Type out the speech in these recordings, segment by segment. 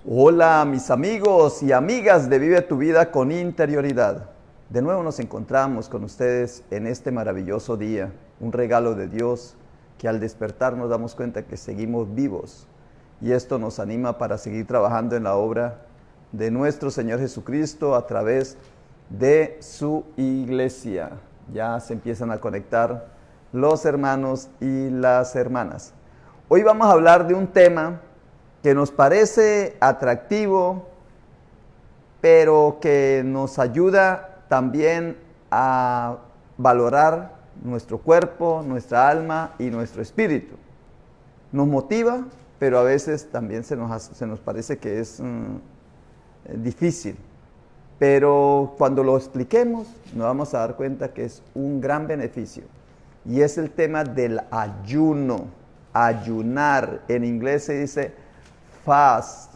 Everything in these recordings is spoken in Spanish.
Hola mis amigos y amigas de Vive tu Vida con Interioridad. De nuevo nos encontramos con ustedes en este maravilloso día, un regalo de Dios que al despertar nos damos cuenta que seguimos vivos y esto nos anima para seguir trabajando en la obra de nuestro Señor Jesucristo a través de su iglesia. Ya se empiezan a conectar los hermanos y las hermanas. Hoy vamos a hablar de un tema que nos parece atractivo, pero que nos ayuda también a valorar nuestro cuerpo, nuestra alma y nuestro espíritu. Nos motiva, pero a veces también se nos parece que es difícil. Pero cuando lo expliquemos, nos vamos a dar cuenta que es un gran beneficio. Y es el tema del ayuno, ayunar. En inglés se dice fast,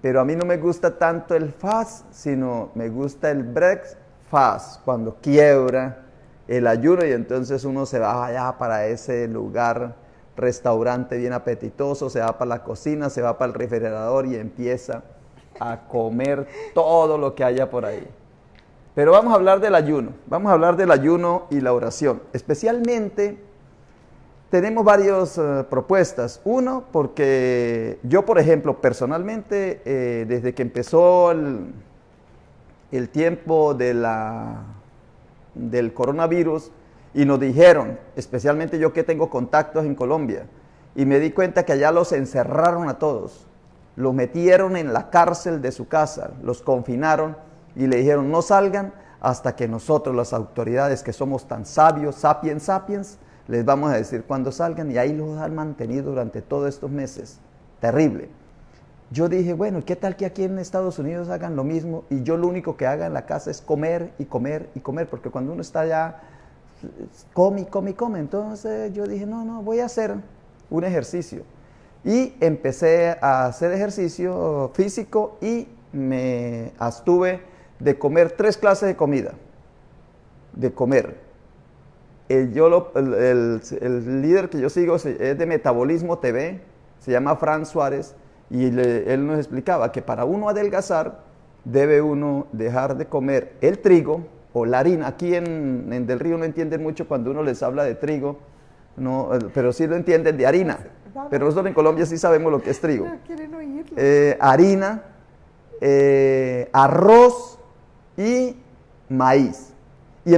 pero a mí no me gusta tanto el fast, sino me gusta el breakfast, cuando quiebra el ayuno y entonces uno se va allá para ese lugar, restaurante bien apetitoso, se va para la cocina, se va para el refrigerador y empieza a comer todo lo que haya por ahí. Pero vamos a hablar del ayuno, y la oración, especialmente. Tenemos varias propuestas. Uno, porque yo, por ejemplo, personalmente, desde que empezó el tiempo del coronavirus y nos dijeron, especialmente yo que tengo contactos en Colombia, y me di cuenta que allá los encerraron a todos, los metieron en la cárcel de su casa, los confinaron y le dijeron no salgan hasta que nosotros, las autoridades que somos tan sabios, sapiens, les vamos a decir cuándo salgan, y ahí los han mantenido durante todos estos meses. Terrible. Yo dije, bueno, ¿qué tal que aquí en Estados Unidos hagan lo mismo y yo lo único que haga en la casa es comer y comer y comer? Porque cuando uno está allá, come. Entonces yo dije, no, voy a hacer un ejercicio. Y empecé a hacer ejercicio físico y me abstuve de comer 3 clases de comida. De comer. El líder que yo sigo es de Metabolismo TV, se llama Fran Suárez, y él nos explicaba que para uno adelgazar debe uno dejar de comer el trigo o la harina. Aquí en Del Río no entienden mucho cuando uno les habla de trigo, no, pero sí lo entienden de harina. Pero nosotros en Colombia sí sabemos lo que es trigo. Harina, arroz y maíz. Y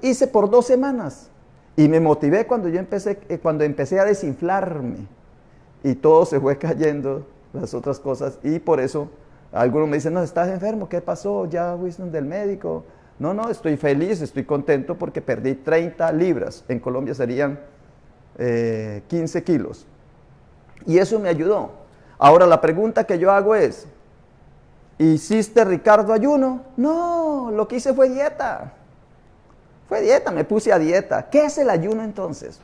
hice por 2 semanas y me motivé cuando empecé a desinflarme y todo se fue cayendo, las otras cosas, y por eso algunos me dicen, no, estás enfermo, ¿qué pasó? ¿Ya fuiste del médico? No, estoy feliz, estoy contento porque perdí 30 libras, en Colombia serían 15 kilos, y eso me ayudó. Ahora la pregunta que yo hago es, ¿hiciste, Ricardo, ayuno? No, lo que hice fue dieta. Me puse a dieta. ¿Qué es el ayuno entonces?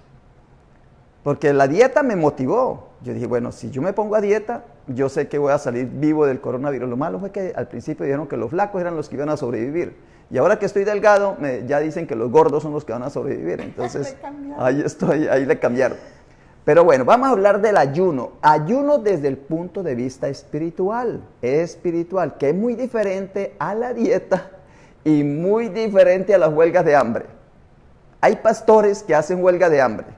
Porque la dieta me motivó. Yo dije, bueno, si yo me pongo a dieta, yo sé que voy a salir vivo del coronavirus. Lo malo fue que al principio dijeron que los flacos eran los que iban a sobrevivir. Y ahora que estoy delgado, ya dicen que los gordos son los que van a sobrevivir. Entonces, ahí le cambiaron. Pero bueno, vamos a hablar del ayuno. Ayuno desde el punto de vista espiritual, que es muy diferente a la dieta y muy diferente a las huelgas de hambre. Hay pastores que hacen huelga de hambre.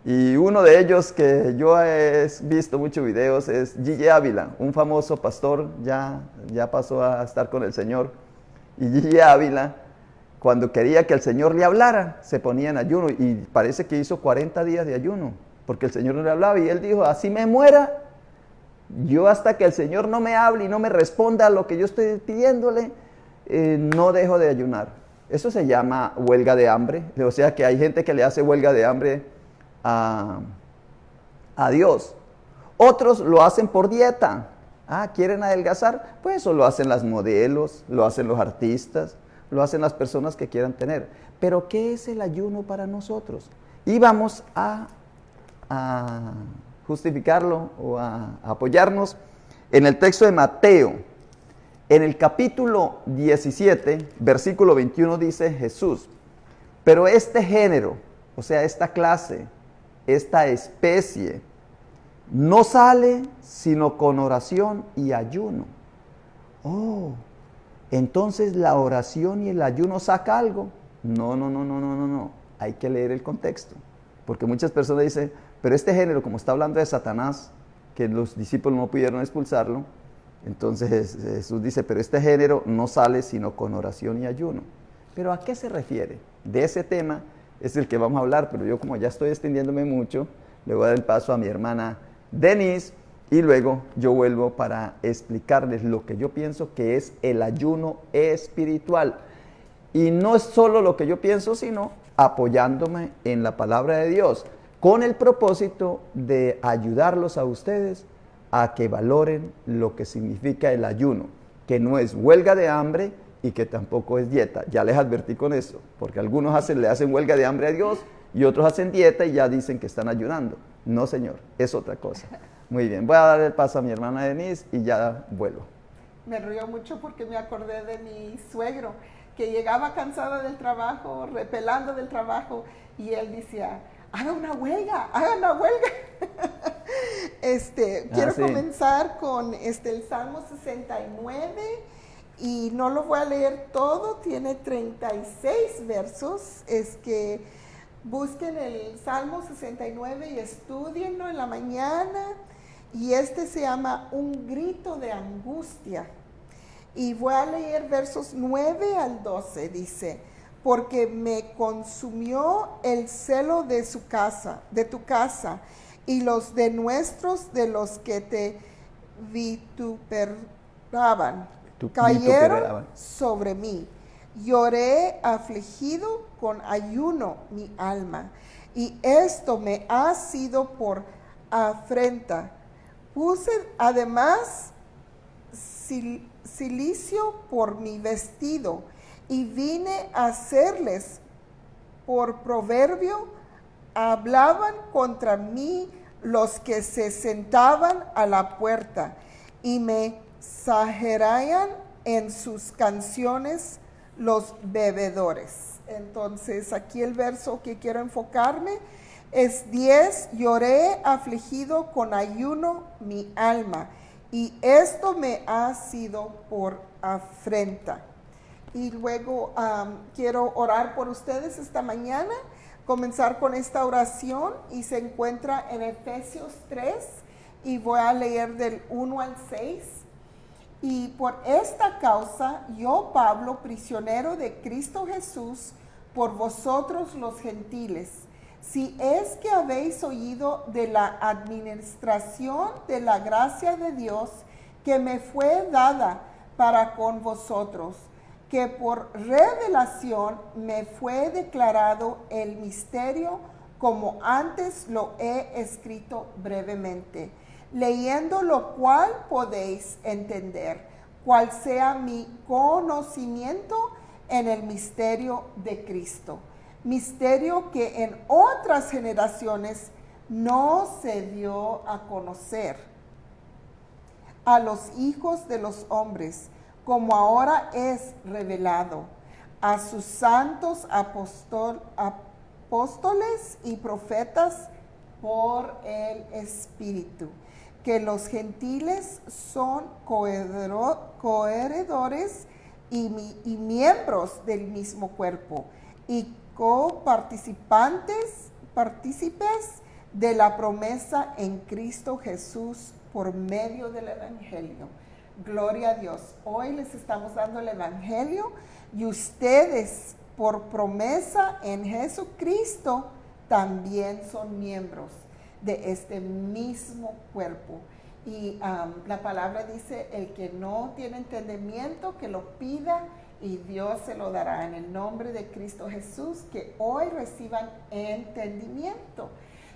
Y uno de ellos que yo he visto muchos videos es Gigi Ávila, un famoso pastor, ya pasó a estar con el Señor. Y Gigi Ávila, cuando quería que el Señor le hablara, se ponía en ayuno. Y parece que hizo 40 días de ayuno, porque el Señor no le hablaba. Y él dijo, así me muera, yo hasta que el Señor no me hable y no me responda a lo que yo estoy pidiéndole, no dejo de ayunar. Eso se llama huelga de hambre. O sea que hay gente que le hace huelga de hambre a Dios. Otros lo hacen por dieta. ¿Quieren adelgazar? Pues eso lo hacen las modelos, lo hacen los artistas, lo hacen las personas que quieran tener. Pero ¿qué es el ayuno para nosotros? Y vamos a justificarlo o a apoyarnos en el texto de Mateo. En el capítulo 17, versículo 21 dice Jesús, pero este género, o sea, esta clase, esta especie no sale sino con oración y ayuno. Oh, entonces la oración y el ayuno saca algo. No. Hay que leer el contexto. Porque muchas personas dicen, pero este género, como está hablando de Satanás, que los discípulos no pudieron expulsarlo, entonces Jesús dice, pero este género no sale sino con oración y ayuno. ¿Pero a qué se refiere? De ese tema es el que vamos a hablar, pero yo como ya estoy extendiéndome mucho, le voy a dar el paso a mi hermana Denise y luego yo vuelvo para explicarles lo que yo pienso que es el ayuno espiritual. Y no es solo lo que yo pienso, sino apoyándome en la palabra de Dios, con el propósito de ayudarlos a ustedes a que valoren lo que significa el ayuno, que no es huelga de hambre y que tampoco es dieta. Ya les advertí con eso, porque algunos le hacen huelga de hambre a Dios y otros hacen dieta y ya dicen que están ayunando. No, señor, es otra cosa. Muy bien, voy a dar el paso a mi hermana Denise y ya vuelvo. Me río mucho porque me acordé de mi suegro, que llegaba cansado del trabajo, repelando del trabajo, y él decía, haga una huelga. Quiero comenzar con el Salmo 69, y no lo voy a leer todo, tiene 36 versos. Busquen el Salmo 69 y estudienlo en la mañana, y se llama Un grito de angustia. Y voy a leer versos 9 al 12, dice, porque me consumió el celo de tu casa, y los denuestos de los que te vituperaban cayeron sobre mí. Lloré afligido con ayuno mi alma, y esto me ha sido por afrenta. Puse además cilicio por mi vestido, y vine a hacerles por proverbio. Hablaban contra mí los que se sentaban a la puerta, y me exageraban en sus canciones los bebedores. Entonces aquí el verso que quiero enfocarme es 10. Lloré afligido con ayuno mi alma, y esto me ha sido por afrenta. Y luego quiero orar por ustedes esta mañana, comenzar con esta oración, y se encuentra en Efesios 3, y voy a leer del 1 al 6. Y por esta causa, yo, Pablo, prisionero de Cristo Jesús, por vosotros los gentiles, si es que habéis oído de la administración de la gracia de Dios que me fue dada para con vosotros, que por revelación me fue declarado el misterio, como antes lo he escrito brevemente, leyendo lo cual podéis entender, cuál sea mi conocimiento en el misterio de Cristo, misterio que en otras generaciones no se dio a conocer a los hijos de los hombres, como ahora es revelado a sus santos apóstoles y profetas por el Espíritu, que los gentiles son coheredores y miembros del mismo cuerpo, y partícipes de la promesa en Cristo Jesús por medio del Evangelio. Gloria a Dios. Hoy les estamos dando el Evangelio, y ustedes, por promesa en Jesucristo, también son miembros de este mismo cuerpo. Y la palabra dice, el que no tiene entendimiento, que lo pida, y Dios se lo dará en el nombre de Cristo Jesús, que hoy reciban entendimiento.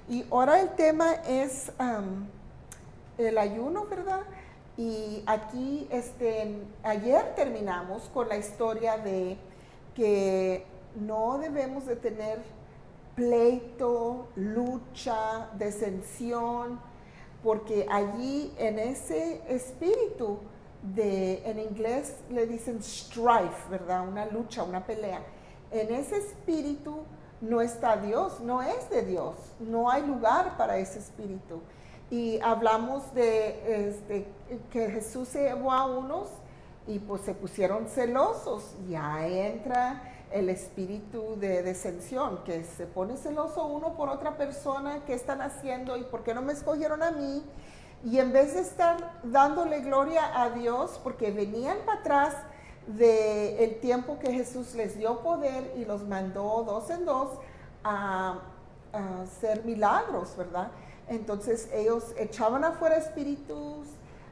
Y ahora el tema es el ayuno, ¿verdad? Y aquí, ayer terminamos con la historia de que no debemos de tener pleito, lucha, disensión, porque allí en ese espíritu en inglés le dicen strife, ¿verdad? Una lucha, una pelea. En ese espíritu no está Dios, no es de Dios, no hay lugar para ese espíritu. y hablamos de que Jesús se llevó a unos y pues se pusieron celosos. Ya entra el espíritu de disensión, que se pone celoso uno por otra persona, qué están haciendo y por qué no me escogieron a mí. Y en vez de estar dándole gloria a Dios, porque venían para atrás del tiempo que Jesús les dio poder y los mandó dos en dos a hacer milagros, ¿verdad? Entonces ellos echaban afuera espíritus,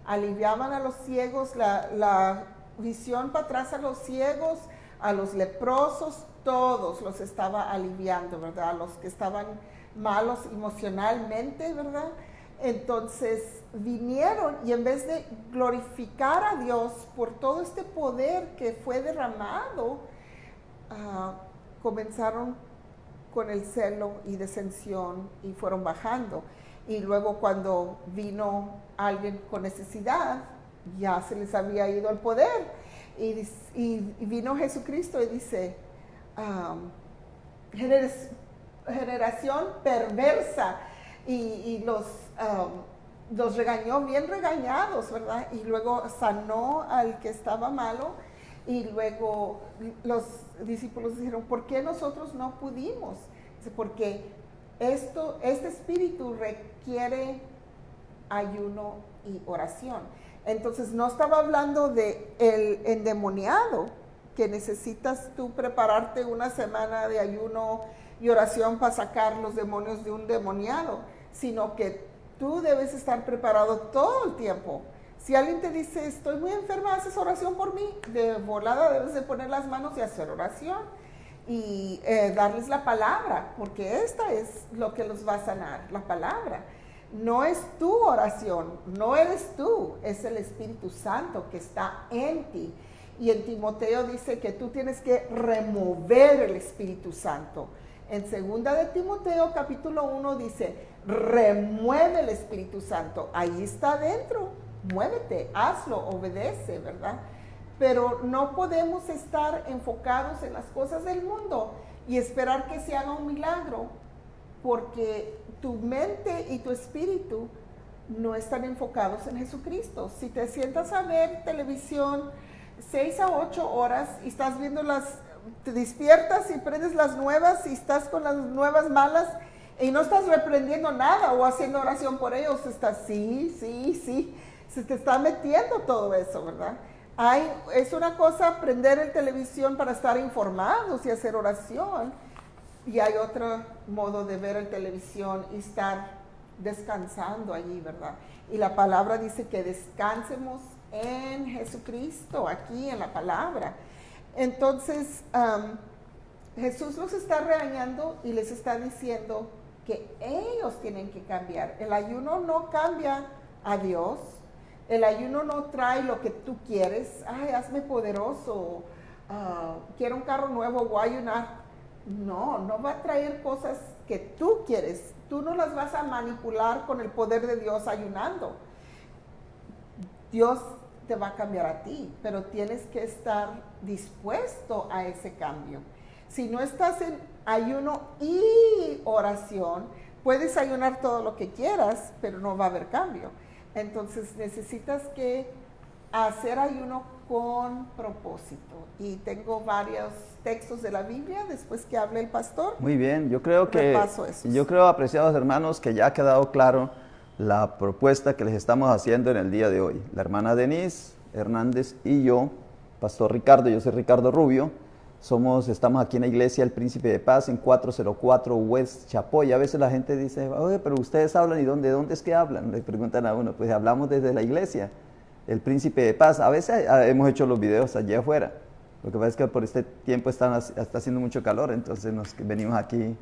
aliviaban a los ciegos, la visión para atrás a los ciegos, a los leprosos, todos los estaba aliviando, ¿verdad? A los que estaban malos emocionalmente, ¿verdad? Entonces vinieron y en vez de glorificar a Dios por todo este poder que fue derramado, comenzaron con el celo y disensión y fueron bajando. Y luego cuando vino alguien con necesidad, ya se les había ido el poder. Y vino Jesucristo y dice, generación perversa, y los regañó bien regañados, ¿verdad? Y luego sanó al que estaba malo, y luego los discípulos dijeron, ¿por qué nosotros no pudimos? Dice, porque este espíritu requiere ayuno y oración. Entonces no estaba hablando de el endemoniado, que necesitas tú prepararte una semana de ayuno y oración para sacar los demonios de un demoniado, sino que tú debes estar preparado todo el tiempo. Si alguien te dice, estoy muy enferma, haces oración por mí, de volada debes de poner las manos y hacer oración y darles la palabra, porque esta es lo que los va a sanar, la palabra. No es tu oración, no eres tú, es el Espíritu Santo que está en ti. Y en Timoteo dice que tú tienes que remover el Espíritu Santo. En 2 de Timoteo capítulo 1 dice, remueve el Espíritu Santo. Ahí está adentro, muévete, hazlo, obedece, ¿verdad? Pero no podemos estar enfocados en las cosas del mundo y esperar que se haga un milagro, porque tu mente y tu espíritu no están enfocados en Jesucristo. Si te sientas a ver televisión 6 a 8 horas y estás viendo te despiertas y prendes las nuevas y estás con las nuevas malas y no estás reprendiendo nada o haciendo oración por ellos, estás sí, se te está metiendo todo eso, ¿verdad? Es una cosa prender el televisión para estar informados y hacer oración, y hay otro modo de ver el televisión y estar descansando allí, ¿verdad? Y la palabra dice que descansemos en Jesucristo, aquí en la palabra. Entonces, Jesús los está regañando y les está diciendo que ellos tienen que cambiar. El ayuno no cambia a Dios. El ayuno no trae lo que tú quieres. Ay, hazme poderoso. Quiero un carro nuevo, voy a ayunar. No va a traer cosas que tú quieres. Tú no las vas a manipular con el poder de Dios ayunando. Dios te va a cambiar a ti, pero tienes que estar dispuesto a ese cambio. Si no estás en ayuno y oración, puedes ayunar todo lo que quieras, pero no va a haber cambio. Entonces necesitas que hacer ayuno con propósito. Y tengo varios textos de la Biblia después que hable el pastor. Muy bien, yo creo, apreciados hermanos, que ya ha quedado claro la propuesta que les estamos haciendo en el día de hoy. La hermana Denise Hernández y yo, Pastor Ricardo, yo soy Ricardo Rubio, estamos aquí en la iglesia El Príncipe de Paz en 404 West Chapoy. A veces la gente dice, oye, pero ustedes hablan, ¿y dónde es que hablan? Le preguntan a uno. Pues hablamos desde la iglesia El Príncipe de Paz. A veces hemos hecho los videos allí afuera. Lo que pasa es que por este tiempo está haciendo mucho calor, entonces venimos aquí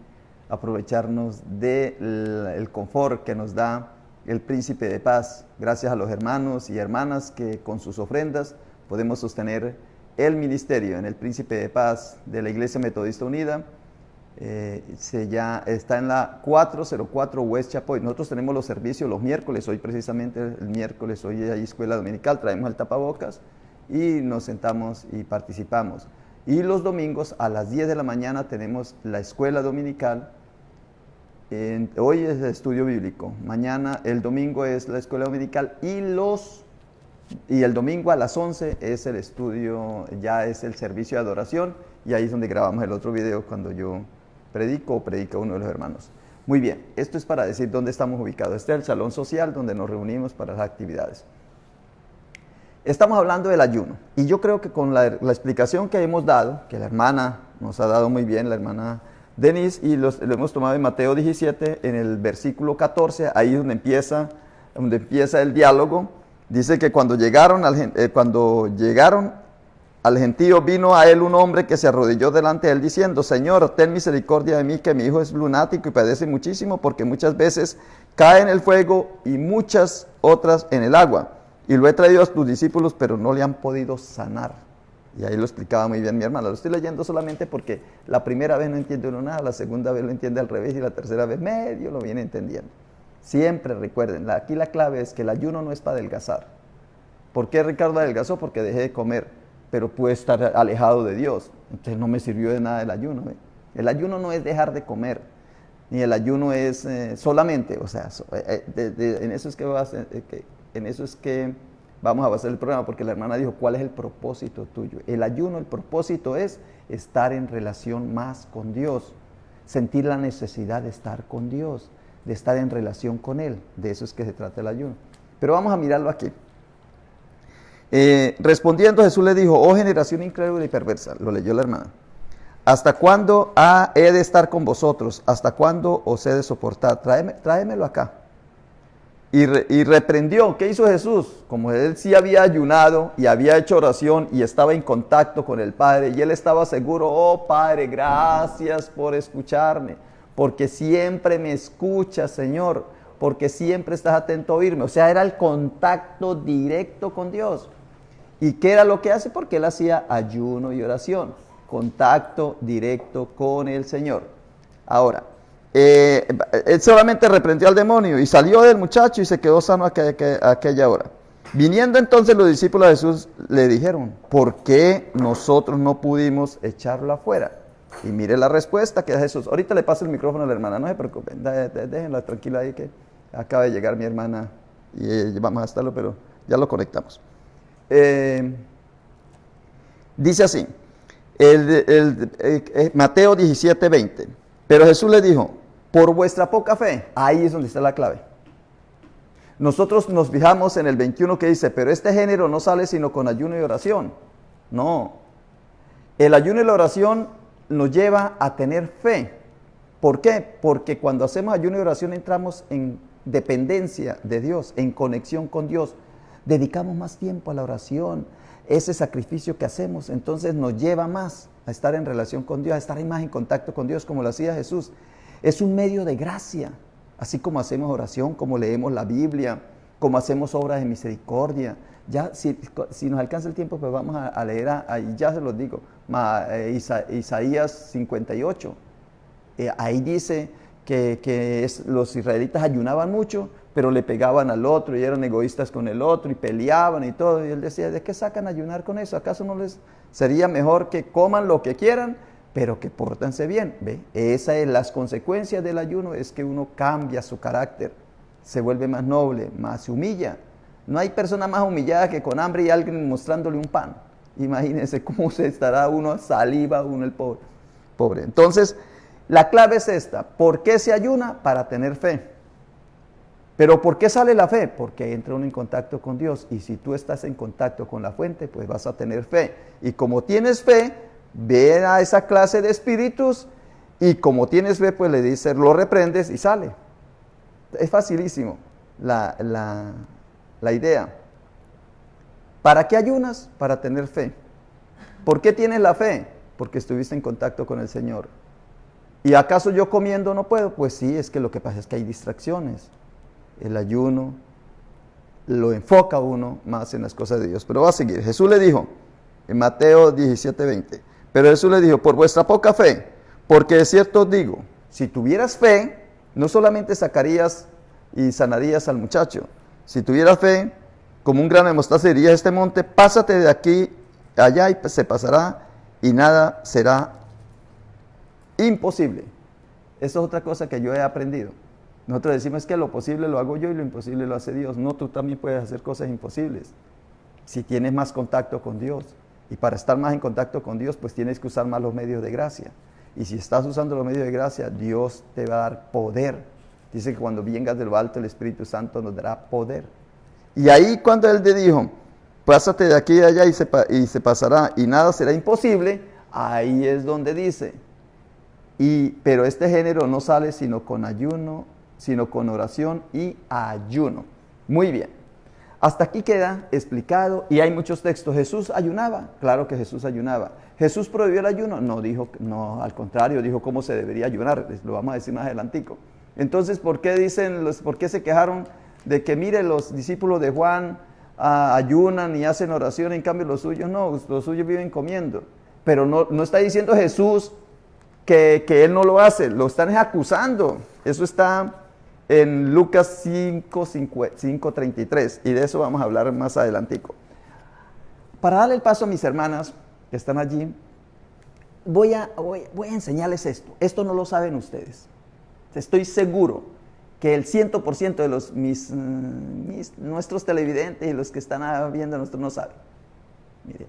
a aprovecharnos del confort que nos da el Príncipe de Paz. Gracias a los hermanos y hermanas que con sus ofrendas podemos sostener el ministerio en el Príncipe de Paz de la Iglesia Metodista Unida. Está en la 404 West Chapoy. Nosotros tenemos los servicios los miércoles. Hoy precisamente el miércoles, hoy hay escuela dominical, traemos el tapabocas y nos sentamos y participamos. Y los domingos a las 10 de la mañana tenemos la escuela dominical Hoy es el estudio bíblico, mañana, el domingo es la escuela dominical y el domingo a las 11 es el estudio, ya es el servicio de adoración, y ahí es donde grabamos el otro video cuando yo predico o predica uno de los hermanos. Muy bien, esto es para decir dónde estamos ubicados. Este es el salón social donde nos reunimos para las actividades. Estamos hablando del ayuno, y yo creo que con la explicación que hemos dado, que la hermana nos ha dado muy bien, la hermana Denise, y lo hemos tomado en Mateo 17, en el versículo 14, ahí es donde empieza el diálogo. Dice que cuando llegaron al gentío, vino a él un hombre que se arrodilló delante de él diciendo: Señor, ten misericordia de mí, que mi hijo es lunático y padece muchísimo, porque muchas veces cae en el fuego y muchas otras en el agua. Y lo he traído a tus discípulos, pero no le han podido sanar. Y ahí lo explicaba muy bien mi hermana. Lo estoy leyendo solamente porque la primera vez no entiende uno nada, la segunda vez lo entiende al revés y la tercera vez medio lo viene entendiendo. Siempre recuerden, aquí la clave es que el ayuno no es para adelgazar. ¿Por qué Ricardo adelgazó? Porque dejé de comer, pero pude estar alejado de Dios. Entonces no me sirvió de nada el ayuno. El ayuno no es dejar de comer, ni el ayuno es solamente, o sea, en eso es que vamos a basar el programa, porque la hermana dijo: ¿cuál es el propósito tuyo? El ayuno, el propósito es estar en relación más con Dios, sentir la necesidad de estar con Dios, de estar en relación con Él. De eso es que se trata el ayuno. Pero vamos a mirarlo aquí. Respondiendo, Jesús le dijo: oh generación incrédula y perversa, lo leyó la hermana, ¿hasta cuándo he de estar con vosotros? ¿Hasta cuándo os he de soportar? Tráemelo acá. Y reprendió. ¿Qué hizo Jesús? Como él sí había ayunado y había hecho oración y estaba en contacto con el Padre, y él estaba seguro: oh Padre, gracias por escucharme, porque siempre me escuchas, Señor, porque siempre estás atento a oírme. O sea, era el contacto directo con Dios. ¿Y qué era lo que hace? Porque él hacía ayuno y oración, contacto directo con el Señor. Ahora, él solamente reprendió al demonio y salió del muchacho y se quedó sano aquella hora. Viniendo entonces los discípulos de Jesús le dijeron: ¿por qué nosotros no pudimos echarlo afuera? Y mire la respuesta que da Jesús. Ahorita le paso el micrófono a la hermana, no se preocupen, déjenla tranquila ahí, que acaba de llegar mi hermana y vamos a estarlo, pero ya lo conectamos. Dice así, Mateo 17, 20. Pero Jesús le dijo: por vuestra poca fe. Ahí es donde está la clave. Nosotros nos fijamos en el 21 que dice: pero este género no sale sino con ayuno y oración. No. El ayuno y la oración nos lleva a tener fe. ¿Por qué? Porque cuando hacemos ayuno y oración entramos en dependencia de Dios, en conexión con Dios. Dedicamos más tiempo a la oración. Ese sacrificio que hacemos entonces nos lleva más a estar en relación con Dios, a estar más en contacto con Dios, como lo hacía Jesús. Es un medio de gracia, así como hacemos oración, como leemos la Biblia, como hacemos obras de misericordia. Ya, si nos alcanza el tiempo, pues vamos a leer, ahí ya se los digo, Isaías 58. Ahí dice que los israelitas ayunaban mucho, pero le pegaban al otro y eran egoístas con el otro y peleaban y todo. Y él decía: ¿de qué sacan ayunar con eso? ¿Acaso no les sería mejor que coman lo que quieran, pero que pórtense bien? ¿Ve? Esa es las consecuencias del ayuno, es que uno cambia su carácter, se vuelve más noble, más se humilla. No hay persona más humillada que con hambre y alguien mostrándole un pan. Imagínense cómo se estará uno, saliva uno el pobre. Entonces, la clave es esta: ¿por qué se ayuna? Para tener fe. ¿Pero por qué sale la fe? Porque entra uno en contacto con Dios, y si tú estás en contacto con la fuente, pues vas a tener fe. Y como tienes fe, ven a esa clase de espíritus, y como tienes fe, pues le dices, lo reprendes y sale. Es facilísimo la idea. ¿Para qué ayunas? Para tener fe. ¿Por qué tienes la fe? Porque estuviste en contacto con el Señor. ¿Y acaso yo comiendo no puedo? Pues sí, es que lo que pasa es que hay distracciones. El ayuno lo enfoca uno más en las cosas de Dios. Pero va a seguir. Jesús le dijo, en Mateo 17, 20, pero Jesús le dijo: por vuestra poca fe, porque de cierto os digo, si tuvieras fe, no solamente sacarías y sanarías al muchacho. Si tuvieras fe, como un grano de mostaza, dirías a este monte: pásate de aquí allá, y se pasará, y nada será imposible. Eso es otra cosa que yo he aprendido. Nosotros decimos que lo posible lo hago yo y lo imposible lo hace Dios. No, tú también puedes hacer cosas imposibles si tienes más contacto con Dios. Y para estar más en contacto con Dios, pues tienes que usar más los medios de gracia. Y si estás usando los medios de gracia, Dios te va a dar poder. Dice que cuando vengas de lo alto, el Espíritu Santo nos dará poder. Y ahí cuando Él te dijo, pásate de aquí y de allá y se pasará, y nada será imposible, ahí es donde dice, pero este género no sale sino con ayuno, sino con oración y ayuno. Muy bien. Hasta aquí queda explicado y hay muchos textos. ¿Jesús ayunaba? Claro que Jesús ayunaba. ¿Jesús prohibió el ayuno? No, al contrario, dijo cómo se debería ayunar. Lo vamos a decir más adelantico. Entonces, ¿por qué se quejaron de que, mire, los discípulos de Juan ayunan y hacen oración, en cambio los suyos no, los suyos viven comiendo? Pero no está diciendo Jesús que Él no lo hace, lo están acusando. Eso está en Lucas 5:33, y de eso vamos a hablar más adelantico. Para darle el paso a mis hermanas que están allí, voy a enseñarles esto. Esto no lo saben ustedes. Estoy seguro que el 100% de nuestros televidentes y los que están viendo nosotros no saben. Mire,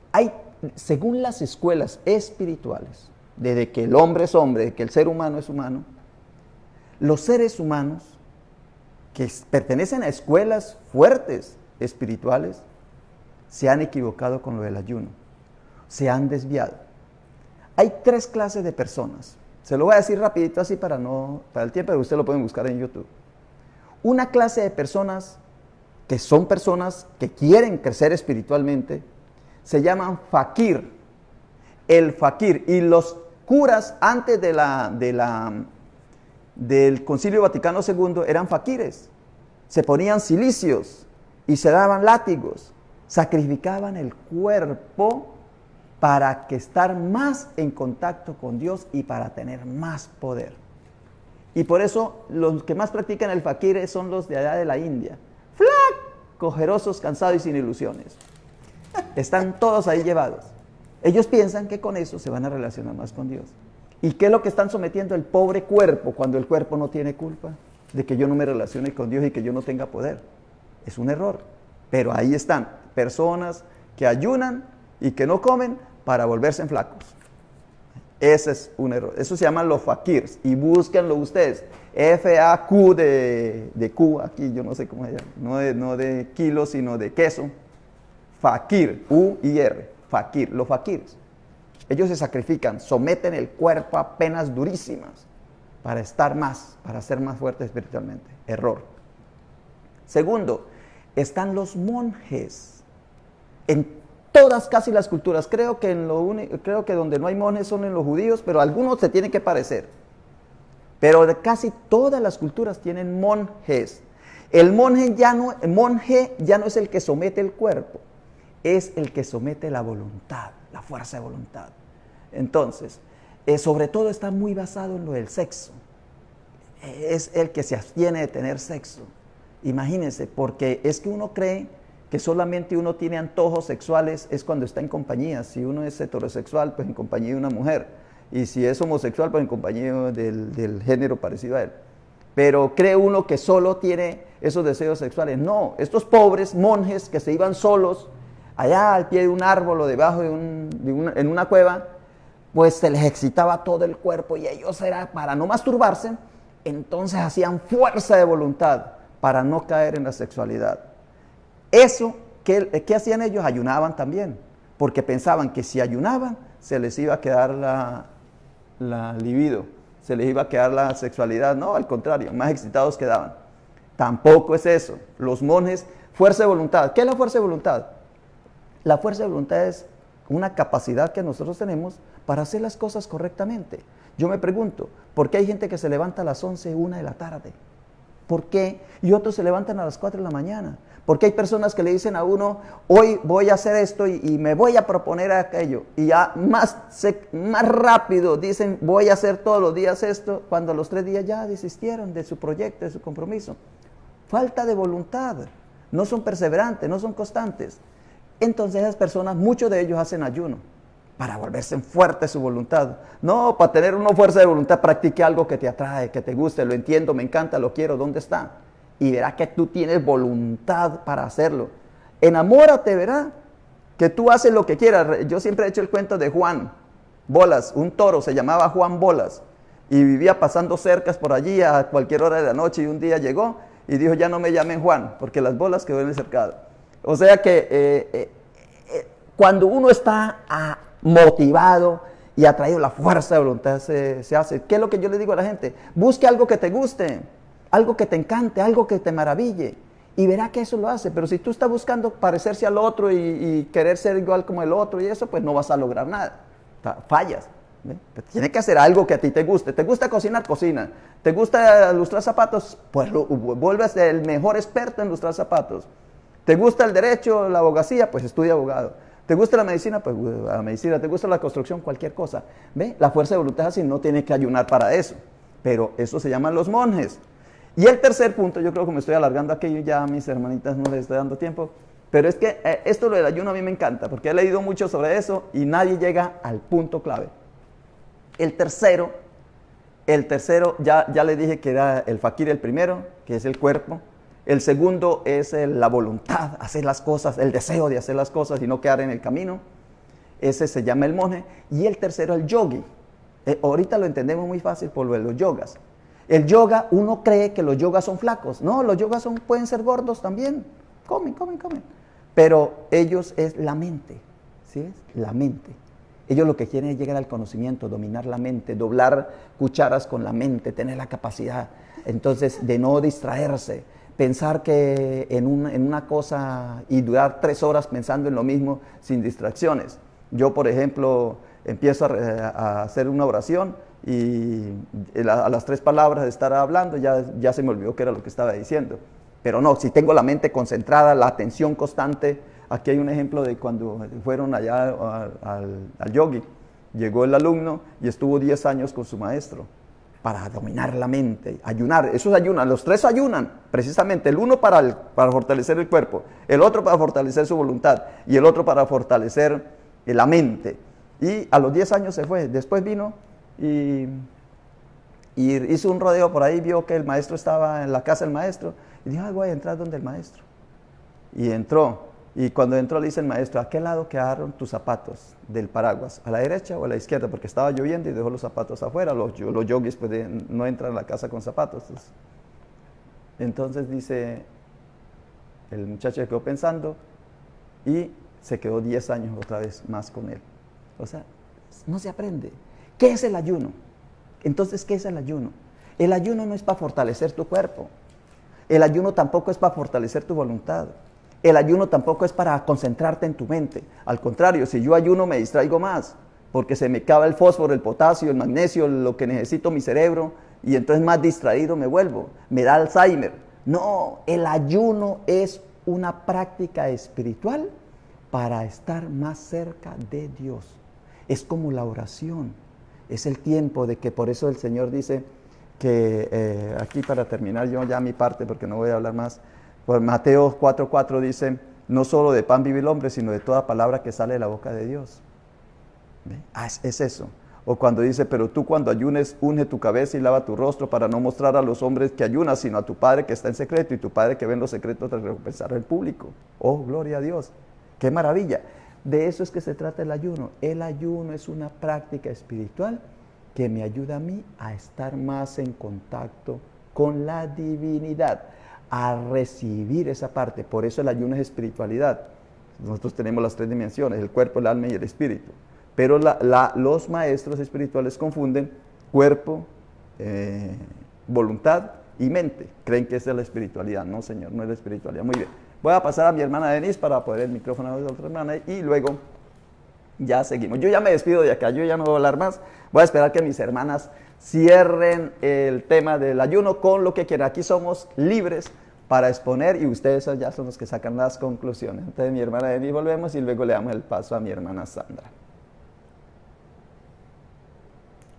según las escuelas espirituales, desde que el hombre es hombre, desde que el ser humano es humano, los seres humanos que pertenecen a escuelas fuertes espirituales se han equivocado con lo del ayuno, se han desviado. Hay 3 clases de personas. Se lo voy a decir rapidito así para el tiempo, pero ustedes lo pueden buscar en YouTube. Una clase de personas que son personas que quieren crecer espiritualmente, se llaman fakir. El fakir. Y los curas antes del Concilio Vaticano II eran fakires. Se ponían cilicios y se daban látigos. Sacrificaban el cuerpo para estar más en contacto con Dios y para tener más poder. Y por eso los que más practican el fakir son los de allá de la India. Cojerosos, cansados y sin ilusiones. Están todos ahí llevados. Ellos piensan que con eso se van a relacionar más con Dios. ¿Y qué es lo que están sometiendo el pobre cuerpo cuando el cuerpo no tiene culpa de que yo no me relacione con Dios y que yo no tenga poder? Es un error. Pero ahí están personas que ayunan y que no comen para volverse en flacos. Ese es un error. Eso se llaman los fakirs. Y búsquenlo ustedes. F-A-Q de Q, aquí yo no sé cómo se llama. No de kilo, sino de queso. Fakir, U-I-R. Fakir, los fakirs. Ellos se sacrifican, someten el cuerpo a penas durísimas para ser más fuertes espiritualmente. Error. Segundo, están los monjes. En todas casi las culturas, creo que donde no hay monjes son en los judíos, pero algunos se tienen que parecer. Pero de casi todas las culturas tienen monjes. El monje ya no es el que somete el cuerpo, es el que somete la voluntad, la fuerza de voluntad. Entonces, sobre todo está muy basado en lo del sexo. Es el que se abstiene de tener sexo. Imagínense, porque es que uno cree que solamente uno tiene antojos sexuales es cuando está en compañía. Si uno es heterosexual, pues en compañía de una mujer. Y si es homosexual, pues en compañía del género parecido a él. Pero cree uno que solo tiene esos deseos sexuales. No, estos pobres monjes que se iban solos allá al pie de un árbol o debajo en una cueva, pues se les excitaba todo el cuerpo y ellos para no masturbarse, entonces hacían fuerza de voluntad para no caer en la sexualidad. Eso, ¿qué hacían ellos? Ayunaban también, porque pensaban que si ayunaban se les iba a quedar la libido, se les iba a quedar la sexualidad. No, al contrario, más excitados quedaban. Tampoco es eso. Los monjes, fuerza de voluntad. ¿Qué es la fuerza de voluntad? La fuerza de voluntad es una capacidad que nosotros tenemos para hacer las cosas correctamente. Yo me pregunto, ¿por qué hay gente que se levanta a las 11, 1 de la tarde? ¿Por qué? Y otros se levantan a las 4 de la mañana. ¿Por qué hay personas que le dicen a uno, hoy voy a hacer esto y me voy a proponer aquello? Y ya más rápido dicen, voy a hacer todos los días esto, cuando a los 3 días ya desistieron de su proyecto, de su compromiso. Falta de voluntad. No son perseverantes, no son constantes. Entonces esas personas, muchos de ellos hacen ayuno. para volverse fuerte su voluntad. No, para tener una fuerza de voluntad, practique algo que te atrae, que te guste, lo entiendo, me encanta, lo quiero, ¿dónde está? Y verá que tú tienes voluntad para hacerlo. Enamórate, verá, que tú haces lo que quieras. Yo siempre he hecho el cuento de Juan Bolas, un toro, se llamaba Juan Bolas, y vivía pasando cercas por allí a cualquier hora de la noche, y un día llegó y dijo, ya no me llamen Juan, porque las bolas quedó en el cercado. O sea que cuando uno está motivado y ha traído la fuerza de voluntad, se hace. ¿Qué es lo que yo le digo a la gente? Busque algo que te guste, algo que te encante, algo que te maraville, y verá que eso lo hace. Pero si tú estás buscando parecerse al otro y querer ser igual como el otro y eso, pues no vas a lograr nada. Fallas. Tienes que hacer algo que a ti te guste. ¿Te gusta cocinar? Cocina. ¿Te gusta lustrar zapatos? Pues vuelves el mejor experto en lustrar zapatos. ¿Te gusta el derecho, la abogacía? Pues estudia abogado. ¿Te gusta la medicina? Pues la medicina. ¿Te gusta la construcción? Cualquier cosa. ¿Ve? La fuerza de voluntad es así, no tienes que ayunar para eso. Pero eso se llaman los monjes. Y el tercer punto, yo creo que me estoy alargando aquí, ya a mis hermanitas no les estoy dando tiempo, pero es que esto del ayuno a mí me encanta, porque he leído mucho sobre eso y nadie llega al punto clave. El tercero, ya le dije que era el fakir el primero, que es el cuerpo. El segundo es la voluntad, hacer las cosas, el deseo de hacer las cosas y no quedar en el camino. Ese se llama el monje. Y el tercero, el yogi. Ahorita lo entendemos muy fácil por lo de los yogas. El yoga, uno cree que los yogas son flacos. No, los yogas pueden ser gordos también. Comen. Pero ellos es la mente. ¿Sí ves? La mente. Ellos lo que quieren es llegar al conocimiento, dominar la mente, doblar cucharas con la mente, tener la capacidad. Entonces, de no distraerse. Pensar que en una cosa y durar 3 horas pensando en lo mismo sin distracciones. Yo, por ejemplo, empiezo a hacer una oración y a las 3 palabras de estar hablando ya se me olvidó qué era lo que estaba diciendo. Pero no, si tengo la mente concentrada, la atención constante. Aquí hay un ejemplo de cuando fueron allá al yogi. Llegó el alumno y estuvo 10 años con su maestro para dominar la mente, ayunar. Esos ayunan, los 3 ayunan, precisamente. El uno para fortalecer el cuerpo, el otro para fortalecer su voluntad y el otro para fortalecer la mente. Y a los 10 años se fue. Después vino y hizo un rodeo por ahí, vio que el maestro estaba en la casa del maestro y dijo, voy a entrar donde el maestro. Y entró. Y cuando entró le dice el maestro, ¿a qué lado quedaron tus zapatos del paraguas? ¿A la derecha o a la izquierda? Porque estaba lloviendo y dejó los zapatos afuera. Los yogis pues, no entran a la casa con zapatos. Entonces dice, el muchacho quedó pensando y se quedó 10 años otra vez más con él. O sea, no se aprende. ¿Qué es el ayuno? Entonces, ¿qué es el ayuno? El ayuno no es para fortalecer tu cuerpo. El ayuno tampoco es para fortalecer tu voluntad. El ayuno tampoco es para concentrarte en tu mente. Al contrario, si yo ayuno me distraigo más, porque se me acaba el fósforo, el potasio, el magnesio, lo que necesito mi cerebro, y entonces más distraído me vuelvo. Me da Alzheimer. No, el ayuno es una práctica espiritual para estar más cerca de Dios. Es como la oración. Es el tiempo de que por eso el Señor dice que, aquí para terminar yo ya mi parte, porque no voy a hablar más, por Mateo 4:4 dice, no solo de pan vive el hombre, sino de toda palabra que sale de la boca de Dios. Es eso. O cuando dice, pero tú cuando ayunes, unge tu cabeza y lava tu rostro para no mostrar a los hombres que ayunas, sino a tu Padre que está en secreto, y tu Padre que ve en los secretos te recompensará el público. Oh, gloria a Dios. ¡Qué maravilla! De eso es que se trata el ayuno. El ayuno es una práctica espiritual que me ayuda a mí a estar más en contacto con la divinidad, a recibir esa parte. Por eso el ayuno es espiritualidad. Nosotros tenemos las 3 dimensiones, el cuerpo, el alma y el espíritu. Pero los maestros espirituales confunden cuerpo, voluntad y mente. Creen que esa es la espiritualidad. No, señor, no es la espiritualidad. Muy bien. Voy a pasar a mi hermana Denise para poner el micrófono a la otra hermana y luego ya seguimos. Yo ya me despido de acá, yo ya no voy a hablar más. Voy a esperar que mis hermanas cierren el tema del ayuno con lo que quieran. Aquí somos libres para exponer y ustedes ya son los que sacan las conclusiones. Entonces mi hermana Denise volvemos y luego le damos el paso a mi hermana Sandra.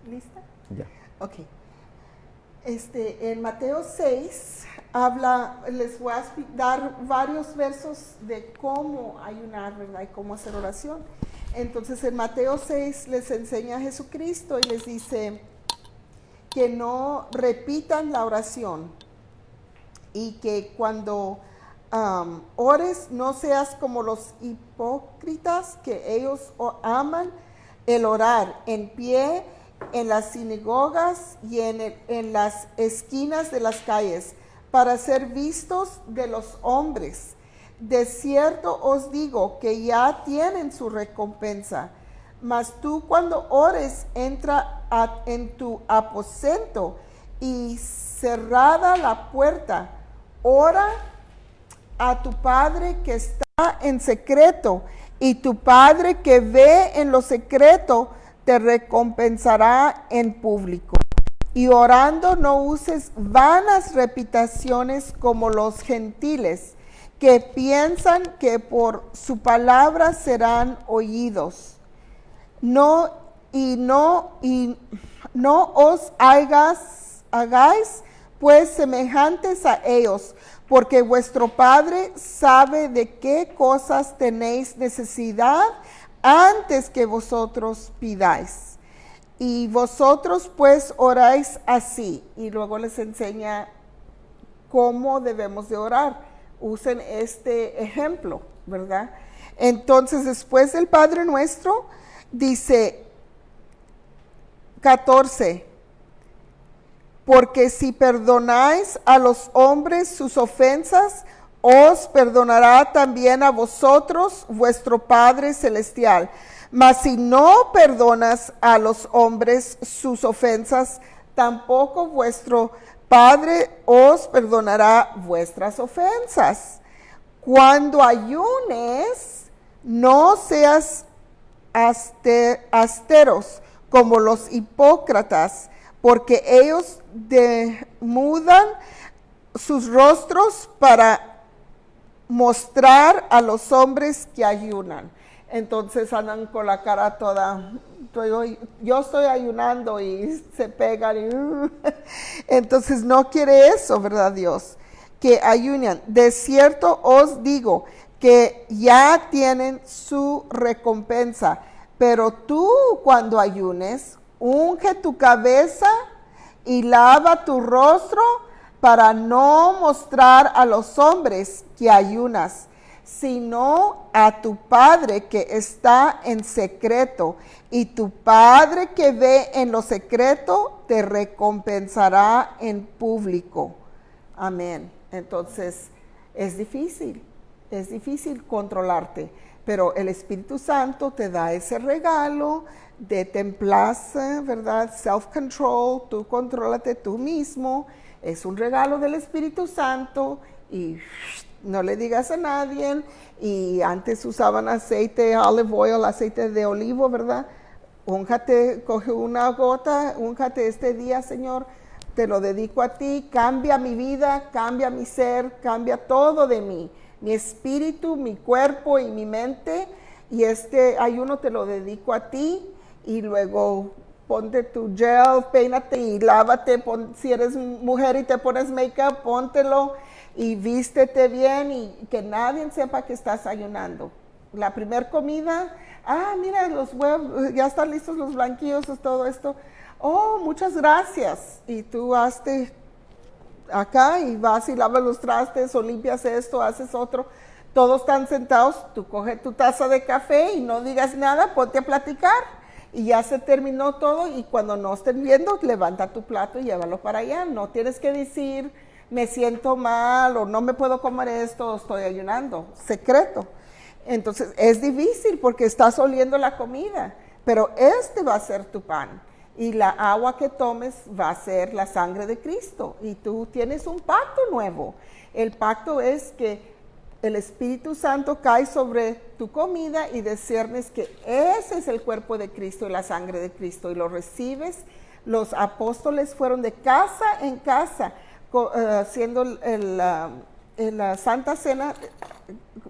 ¿Lista? Ya. Ok. En Mateo 6, les voy a dar varios versos de cómo ayunar, ¿verdad? Y cómo hacer oración. Entonces en Mateo 6 les enseña a Jesucristo y les dice que no repitan la oración y que cuando ores no seas como los hipócritas, que ellos aman el orar en pie en las sinagogas y en las esquinas de las calles para ser vistos de los hombres. De cierto os digo que ya tienen su recompensa. Mas tú cuando ores, entra en tu aposento y cerrada la puerta, ora a tu Padre que está en secreto, y tu Padre que ve en lo secreto te recompensará en público. Y orando no uses vanas repeticiones como los gentiles, que piensan que por su palabra serán oídos. No os hagáis pues semejantes a ellos, porque vuestro Padre sabe de qué cosas tenéis necesidad antes que vosotros pidáis. Y vosotros pues oráis así. Y luego les enseña cómo debemos de orar. Usen este ejemplo, ¿verdad? Entonces, después del Padre Nuestro, dice 14, porque si perdonáis a los hombres sus ofensas, os perdonará también a vosotros vuestro Padre Celestial. Mas si no perdonas a los hombres sus ofensas, tampoco vuestro Padre os perdonará vuestras ofensas. Cuando ayunes, no seas austeros como los hipócritas, porque ellos demudan sus rostros para mostrar a los hombres que ayunan. Entonces andan con la cara toda, yo estoy ayunando y se pegan. Entonces no quiere eso, ¿verdad, Dios? Que ayunen. De cierto os digo que ya tienen su recompensa. Pero tú cuando ayunes, unge tu cabeza y lava tu rostro para no mostrar a los hombres que ayunas, sino a tu Padre que está en secreto, y tu Padre que ve en lo secreto te recompensará en público. Amén. Entonces, es difícil controlarte, pero el Espíritu Santo te da ese regalo de templanza, ¿verdad? Self-control, tú contrólate tú mismo, es un regalo del Espíritu Santo y no le digas a nadie. Y antes usaban aceite, olive oil, aceite de olivo, ¿verdad? Únjate, coge una gota, únjate este día, Señor, te lo dedico a ti, cambia mi vida, cambia mi ser, cambia todo de mí, mi espíritu, mi cuerpo y mi mente, y este ayuno te lo dedico a ti. Y luego ponte tu gel, peínate y lávate, si eres mujer y te pones make-up, póntelo y vístete bien y que nadie sepa que estás ayunando. La primer comida, mira los huevos, ya están listos los blanquillos, todo esto. Oh, muchas gracias. Y tú hazte acá y vas y lavas los trastes o limpias esto, haces otro. Todos están sentados, tú coge tu taza de café y no digas nada, ponte a platicar. Y ya se terminó todo y cuando no estén viendo, levanta tu plato y llévalo para allá. No tienes que decir, me siento mal o no me puedo comer esto, estoy ayunando. Secreto. Entonces es difícil porque estás oliendo la comida, pero este va a ser tu pan. Y la agua que tomes va a ser la sangre de Cristo. Y tú tienes un pacto nuevo. El pacto es que el Espíritu Santo cae sobre tu comida y discernes que ese es el cuerpo de Cristo y la sangre de Cristo y lo recibes. Los apóstoles fueron de casa en casa haciendo la Santa Cena,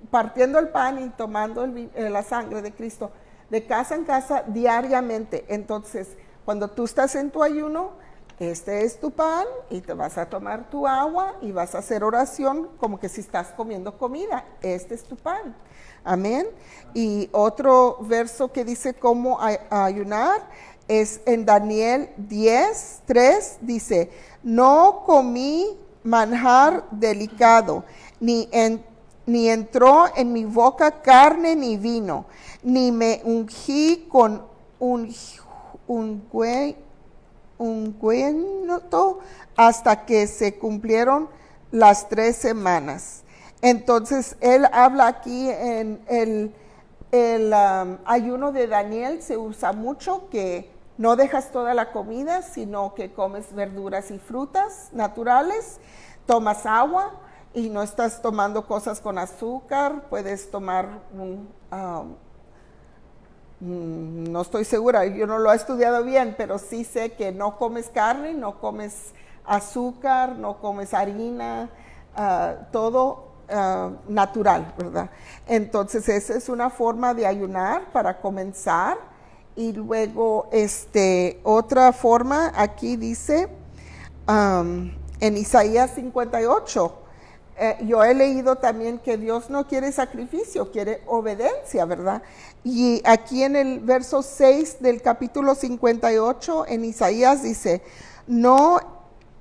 partiendo el pan y tomando la sangre de Cristo de casa en casa diariamente. Entonces, cuando tú estás en tu ayuno, este es tu pan y te vas a tomar tu agua y vas a hacer oración como que si estás comiendo comida. Este es tu pan. Amén. Y otro verso que dice cómo ayunar es en Daniel 10:3, dice, no comí manjar delicado, ni entró en mi boca carne ni vino, ni me ungí con ungüento hasta que se cumplieron las 3 semanas. Entonces, él habla aquí en el ayuno de Daniel, se usa mucho que no dejas toda la comida, sino que comes verduras y frutas naturales, tomas agua y no estás tomando cosas con azúcar, puedes tomar no estoy segura, yo no lo he estudiado bien, pero sí sé que no comes carne, no comes azúcar, no comes harina, todo natural, ¿verdad? Entonces esa es una forma de ayunar para comenzar. Y luego otra forma, aquí dice en Isaías 58, yo he leído también que Dios no quiere sacrificio, quiere obediencia, ¿verdad? Y aquí en el verso 6 del capítulo 58 en Isaías dice, no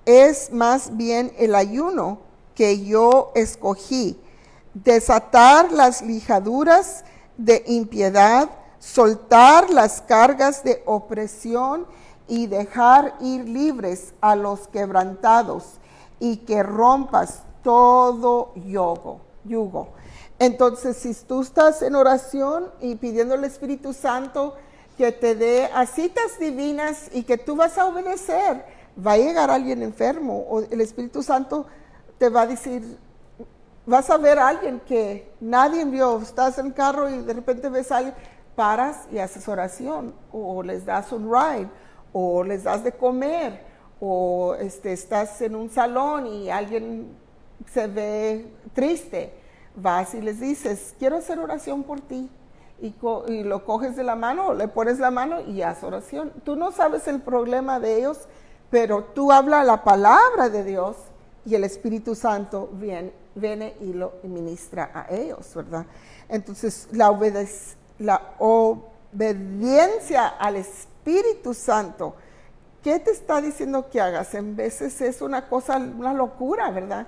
es más bien el ayuno que yo escogí, desatar las ligaduras de impiedad, soltar las cargas de opresión y dejar ir libres a los quebrantados y que rompas todo yugo. Entonces, si tú estás en oración y pidiendo al Espíritu Santo que te dé a citas divinas y que tú vas a obedecer, va a llegar alguien enfermo o el Espíritu Santo te va a decir, vas a ver a alguien que nadie vio, estás en el carro y de repente ves a alguien, paras y haces oración, o les das un ride, o les das de comer, o estás en un salón y alguien se ve triste, vas y les dices, quiero hacer oración por ti, y lo coges de la mano, o le pones la mano y haz oración. Tú no sabes el problema de ellos, pero tú hablas la palabra de Dios y el Espíritu Santo viene y lo ministra a ellos, ¿verdad? Entonces, la obediencia al Espíritu Santo, ¿qué te está diciendo que hagas? En veces es una cosa, una locura, ¿verdad?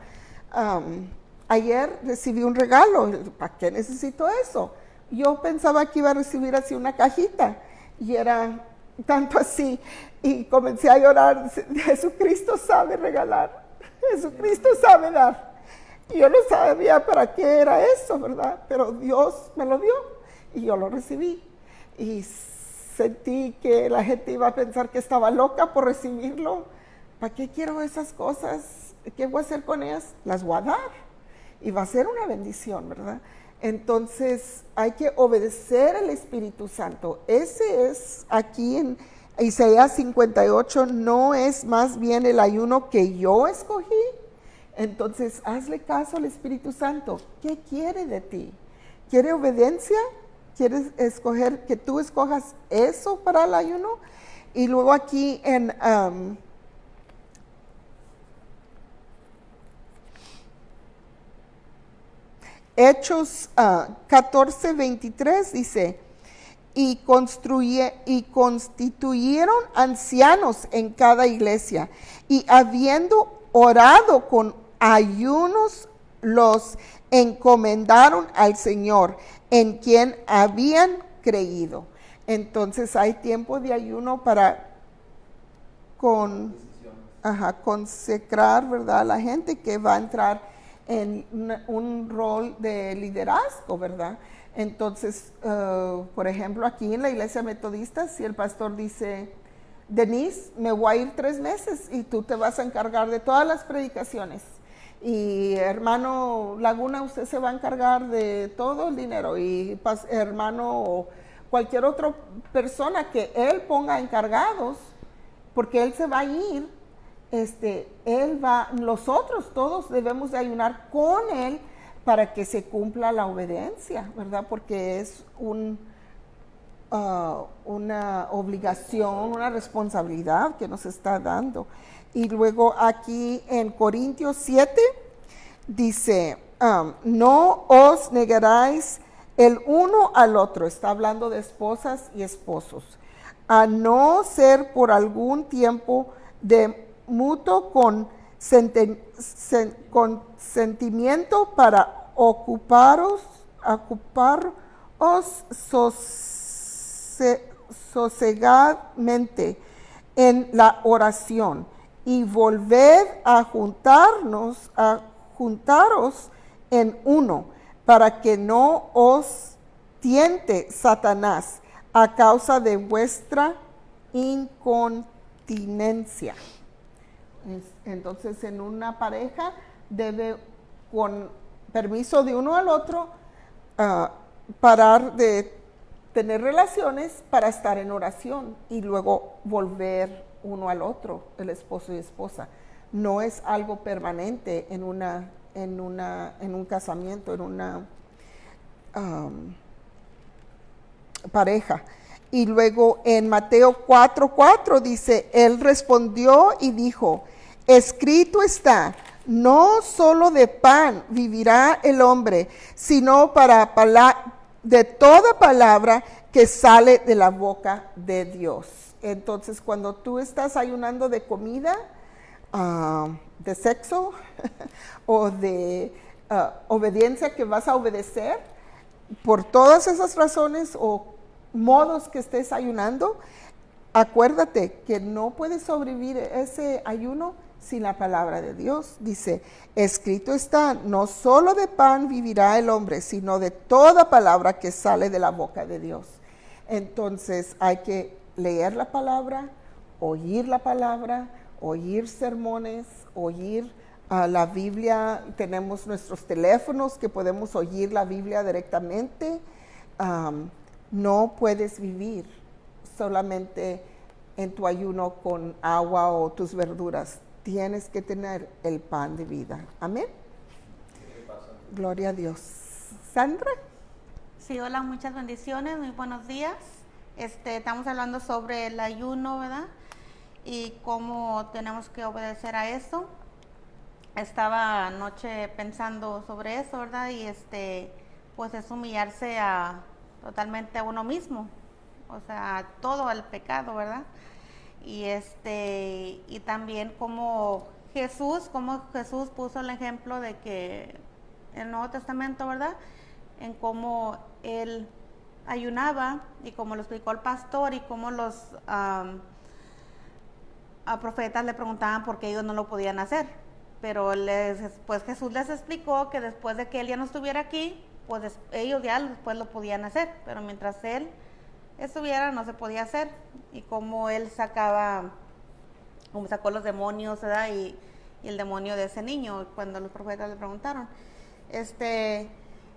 Ayer recibí un regalo, ¿para qué necesito eso? Yo pensaba que iba a recibir así una cajita, y era tanto así, y comencé a llorar. Jesucristo sabe regalar, Jesucristo sabe dar. Y yo no sabía para qué era eso, ¿verdad? Pero Dios me lo dio y yo lo recibí. Y sentí que la gente iba a pensar que estaba loca por recibirlo. ¿Para qué quiero esas cosas? ¿Qué voy a hacer con ellas? Las voy a dar. Y va a ser una bendición, ¿verdad? Entonces hay que obedecer al Espíritu Santo. Ese es aquí en Isaías 58, no es más bien el ayuno que yo escogí. Entonces hazle caso al Espíritu Santo. ¿Qué quiere de ti? ¿Quiere obediencia? ¿Quieres escoger, que tú escojas eso para el ayuno? Y luego aquí en Hechos 14:23 dice, y constituyeron ancianos en cada iglesia, y habiendo orado con ayunos, los encomendaron al Señor, en quien habían creído. Entonces hay tiempo de ayuno para consecrar, ¿verdad?, a la gente que va a entrar en un rol de liderazgo, ¿verdad? Entonces, por ejemplo, aquí en la iglesia metodista, si el pastor dice, Denise, me voy a ir 3 meses y tú te vas a encargar de todas las predicaciones, y hermano Laguna, usted se va a encargar de todo el dinero, y hermano o cualquier otra persona que él ponga encargados, porque él se va a ir, nosotros todos debemos de ayunar con él para que se cumpla la obediencia, ¿verdad? Porque es una obligación, una responsabilidad que nos está dando. Y luego aquí en Corintios 7 dice, no os negaráis el uno al otro, está hablando de esposas y esposos, a no ser por algún tiempo de mutuo consentimiento para ocuparos sosegadamente en la oración y volved a juntaros en uno, para que no os tiente Satanás a causa de vuestra incontinencia. Entonces, en una pareja debe, con permiso de uno al otro, parar de tener relaciones para estar en oración y luego volver uno al otro, el esposo y esposa. No es algo permanente en un casamiento, en una pareja. Y luego en Mateo 4:4 dice, él respondió y dijo, escrito está, no solo de pan vivirá el hombre, sino de toda palabra que sale de la boca de Dios. Entonces, cuando tú estás ayunando de comida, de sexo o de obediencia que vas a obedecer, por todas esas razones o modos que estés ayunando, acuérdate que no puedes sobrevivir ese ayuno sin la palabra de Dios. Dice, escrito está, no solo de pan vivirá el hombre, sino de toda palabra que sale de la boca de Dios. Entonces hay que leer la palabra, oír sermones, oír la Biblia. Tenemos nuestros teléfonos que podemos oír la Biblia directamente. No puedes vivir solamente en tu ayuno con agua o tus verduras. Tienes que tener el pan de vida. Amén. Gloria a Dios. Sandra. Sí, hola, muchas bendiciones, muy buenos días. Estamos hablando sobre el ayuno, ¿verdad? Y cómo tenemos que obedecer a eso. Estaba anoche pensando sobre eso, ¿verdad? Y pues es humillarse totalmente a uno mismo, o sea, todo al pecado, ¿verdad? Y y también como Jesús puso el ejemplo de que en el Nuevo Testamento, ¿verdad? En cómo él ayunaba y como lo explicó el pastor y cómo los profetas le preguntaban por qué ellos no lo podían hacer, pero pues Jesús les explicó que después de que él ya no estuviera aquí, pues ellos ya después lo podían hacer, pero mientras él estuviera no se podía hacer. Y como él sacó los demonios, ¿verdad? Y el demonio de ese niño, cuando los profetas le preguntaron.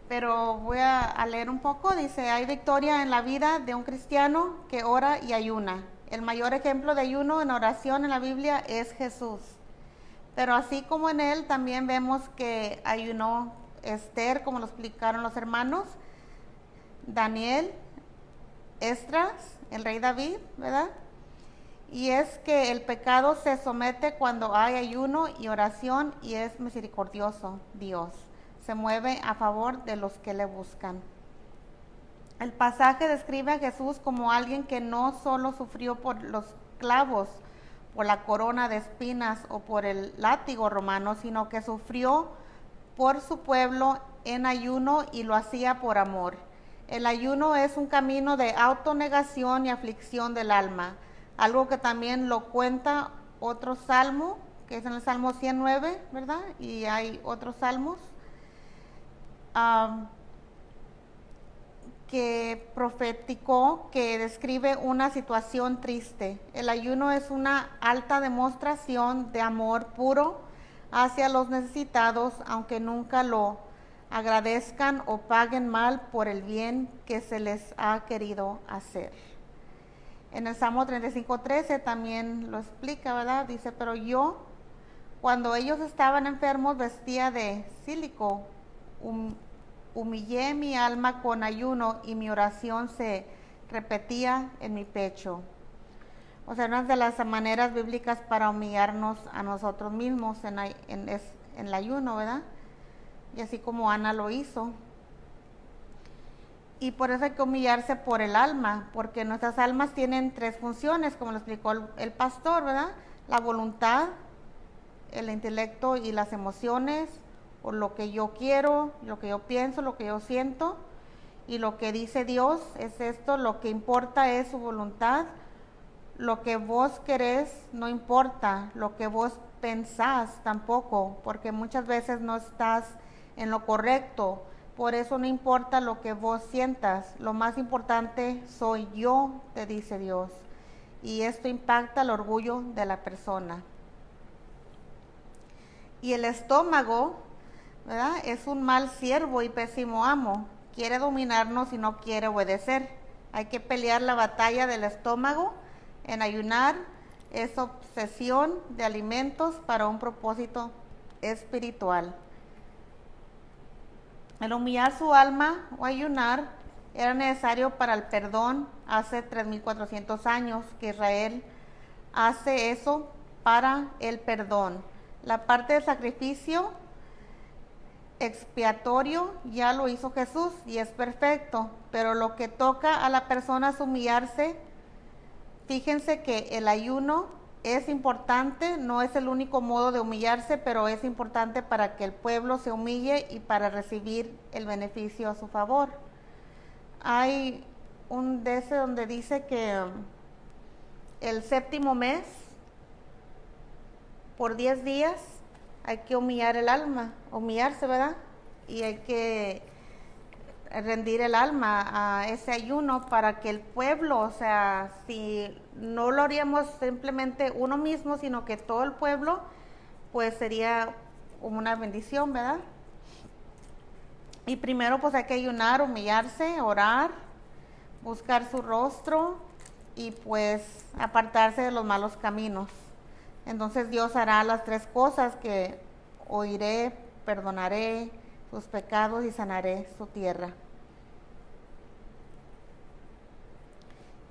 Pero voy a leer un poco. Dice, hay victoria en la vida de un cristiano que ora y ayuna. El mayor ejemplo de ayuno en oración en la Biblia es Jesús. Pero así como en él, también vemos que ayunó Esther, como lo explicaron los hermanos, Daniel, Esdras, el rey David, ¿verdad? Y es que el pecado se somete cuando hay ayuno y oración, y es misericordioso Dios. Se mueve a favor de los que le buscan. El pasaje describe a Jesús como alguien que no solo sufrió por los clavos, por la corona de espinas o por el látigo romano, sino que sufrió por su pueblo en ayuno y lo hacía por amor. El ayuno es un camino de autonegación y aflicción del alma, algo que también lo cuenta otro salmo, que es en el Salmo 109, ¿verdad? Y hay otros salmos que profeticó, que describe una situación triste. El ayuno es una alta demostración de amor puro hacia los necesitados, aunque nunca lo agradezcan o paguen mal por el bien que se les ha querido hacer. En el Salmo 35:13 también lo explica, ¿verdad? Dice, pero yo, cuando ellos estaban enfermos, vestía de cílico, humillé mi alma con ayuno y mi oración se repetía en mi pecho. O sea, una de las maneras bíblicas para humillarnos a nosotros mismos en el ayuno, ¿verdad? Y así como Ana lo hizo. Y por eso hay que humillarse por el alma, porque nuestras almas tienen 3 funciones, como lo explicó el pastor, ¿verdad? La voluntad, el intelecto y las emociones, o lo que yo quiero, lo que yo pienso, lo que yo siento, y lo que dice Dios es esto, lo que importa es su voluntad. Lo que vos querés no importa, lo que vos pensás tampoco, porque muchas veces no estás en lo correcto. Por eso no importa lo que vos sientas, lo más importante soy yo, te dice Dios. Y esto impacta el orgullo de la persona. Y el estómago, ¿verdad? Es un mal siervo y pésimo amo. Quiere dominarnos y no quiere obedecer. Hay que pelear la batalla del estómago. En ayunar es obsesión de alimentos para un propósito espiritual. El humillar su alma o ayunar era necesario para el perdón hace 3400 años que Israel hace eso para el perdón. La parte del sacrificio expiatorio ya lo hizo Jesús y es perfecto, pero lo que toca a la persona es humillarse. Fíjense que el ayuno es importante, no es el único modo de humillarse, pero es importante para que el pueblo se humille y para recibir el beneficio a su favor. Hay un de ese donde dice que el 7º mes, por 10 días, hay que humillar el alma, humillarse, ¿verdad? Y hay que rendir el alma a ese ayuno para que el pueblo, o sea, si no lo haríamos simplemente uno mismo, sino que todo el pueblo, pues sería una bendición, ¿verdad? Y primero pues hay que ayunar, humillarse, orar, buscar su rostro y pues apartarse de los malos caminos. Entonces Dios hará las 3 cosas que oiré, perdonaré sus pecados y sanaré su tierra.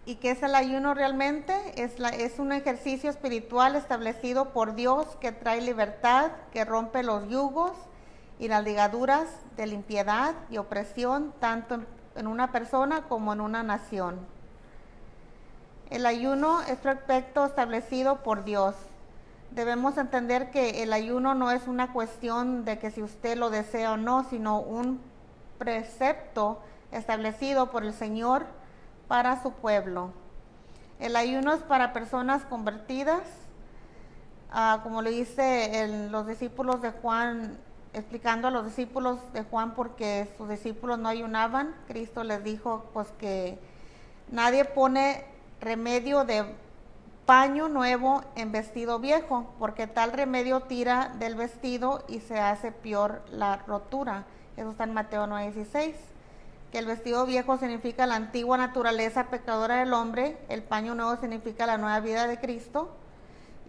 ¿Y qué es el ayuno realmente? Es un ejercicio espiritual establecido por Dios que trae libertad, que rompe los yugos y las ligaduras de la impiedad y opresión, tanto en una persona como en una nación. El ayuno es perfecto establecido por Dios. Debemos entender que el ayuno no es una cuestión de que si usted lo desea o no, sino un precepto establecido por el Señor para su pueblo. El ayuno es para personas convertidas, como lo dice los discípulos de Juan, explicando a los discípulos de Juan porque sus discípulos no ayunaban. Cristo les dijo pues que nadie pone remedio de paño nuevo en vestido viejo, porque tal remedio tira del vestido y se hace peor la rotura. Eso está en Mateo 9:16. Que el vestido viejo significa la antigua naturaleza pecadora del hombre, el paño nuevo significa la nueva vida de Cristo,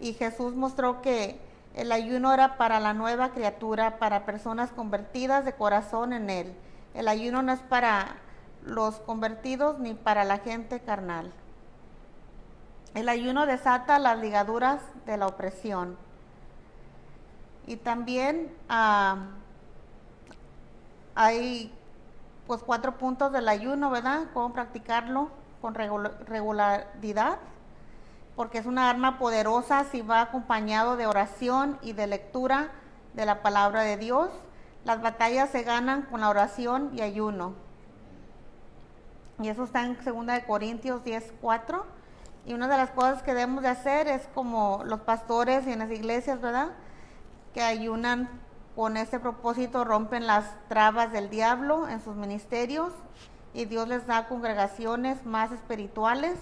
y Jesús mostró que el ayuno era para la nueva criatura, para personas convertidas de corazón en Él. El ayuno no es para los convertidos ni para la gente carnal. El ayuno desata las ligaduras de la opresión. Y también hay pues 4 puntos del ayuno, ¿verdad? Cómo practicarlo con regularidad, porque es una arma poderosa si va acompañado de oración y de lectura de la palabra de Dios. Las batallas se ganan con la oración y ayuno. Y eso está en 2 Corintios 10:4. Y una de las cosas que debemos de hacer es como los pastores y en las iglesias, ¿verdad? Que ayunan con este propósito, rompen las trabas del diablo en sus ministerios y Dios les da congregaciones más espirituales.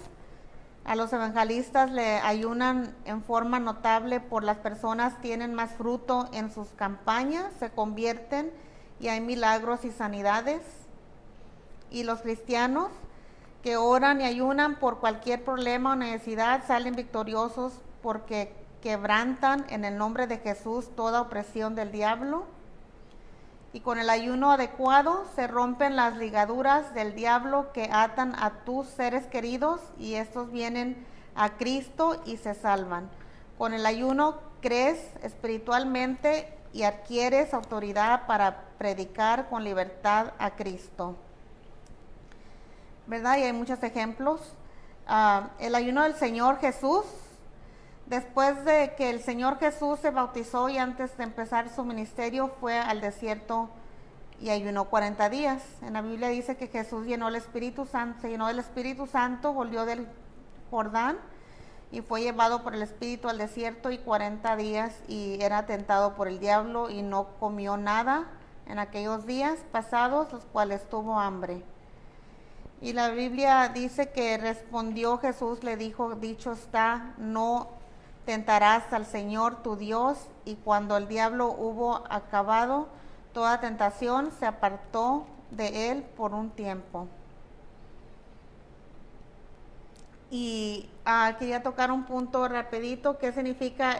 A los evangelistas le ayunan en forma notable por las personas, tienen más fruto en sus campañas, se convierten y hay milagros y sanidades. Y los cristianos que oran y ayunan por cualquier problema o necesidad salen victoriosos porque quebrantan en el nombre de Jesús toda opresión del diablo. Y con el ayuno adecuado se rompen las ligaduras del diablo que atan a tus seres queridos y estos vienen a Cristo y se salvan. Con el ayuno crees espiritualmente y adquieres autoridad para predicar con libertad a Cristo. ¿Verdad? Y hay muchos ejemplos. El ayuno del Señor Jesús. Después de que el Señor Jesús se bautizó y antes de empezar su ministerio fue al desierto y ayunó 40 días. En la Biblia dice que Jesús se llenó del Espíritu Santo, volvió del Jordán y fue llevado por el Espíritu al desierto y 40 días y era tentado por el diablo y no comió nada en aquellos días pasados, los cuales tuvo hambre. Y la Biblia dice que respondió Jesús, le dijo, dicho está, no tentarás al Señor tu Dios. Y cuando el diablo hubo acabado toda tentación, se apartó de él por un tiempo. Y quería tocar un punto rapidito, ¿qué significa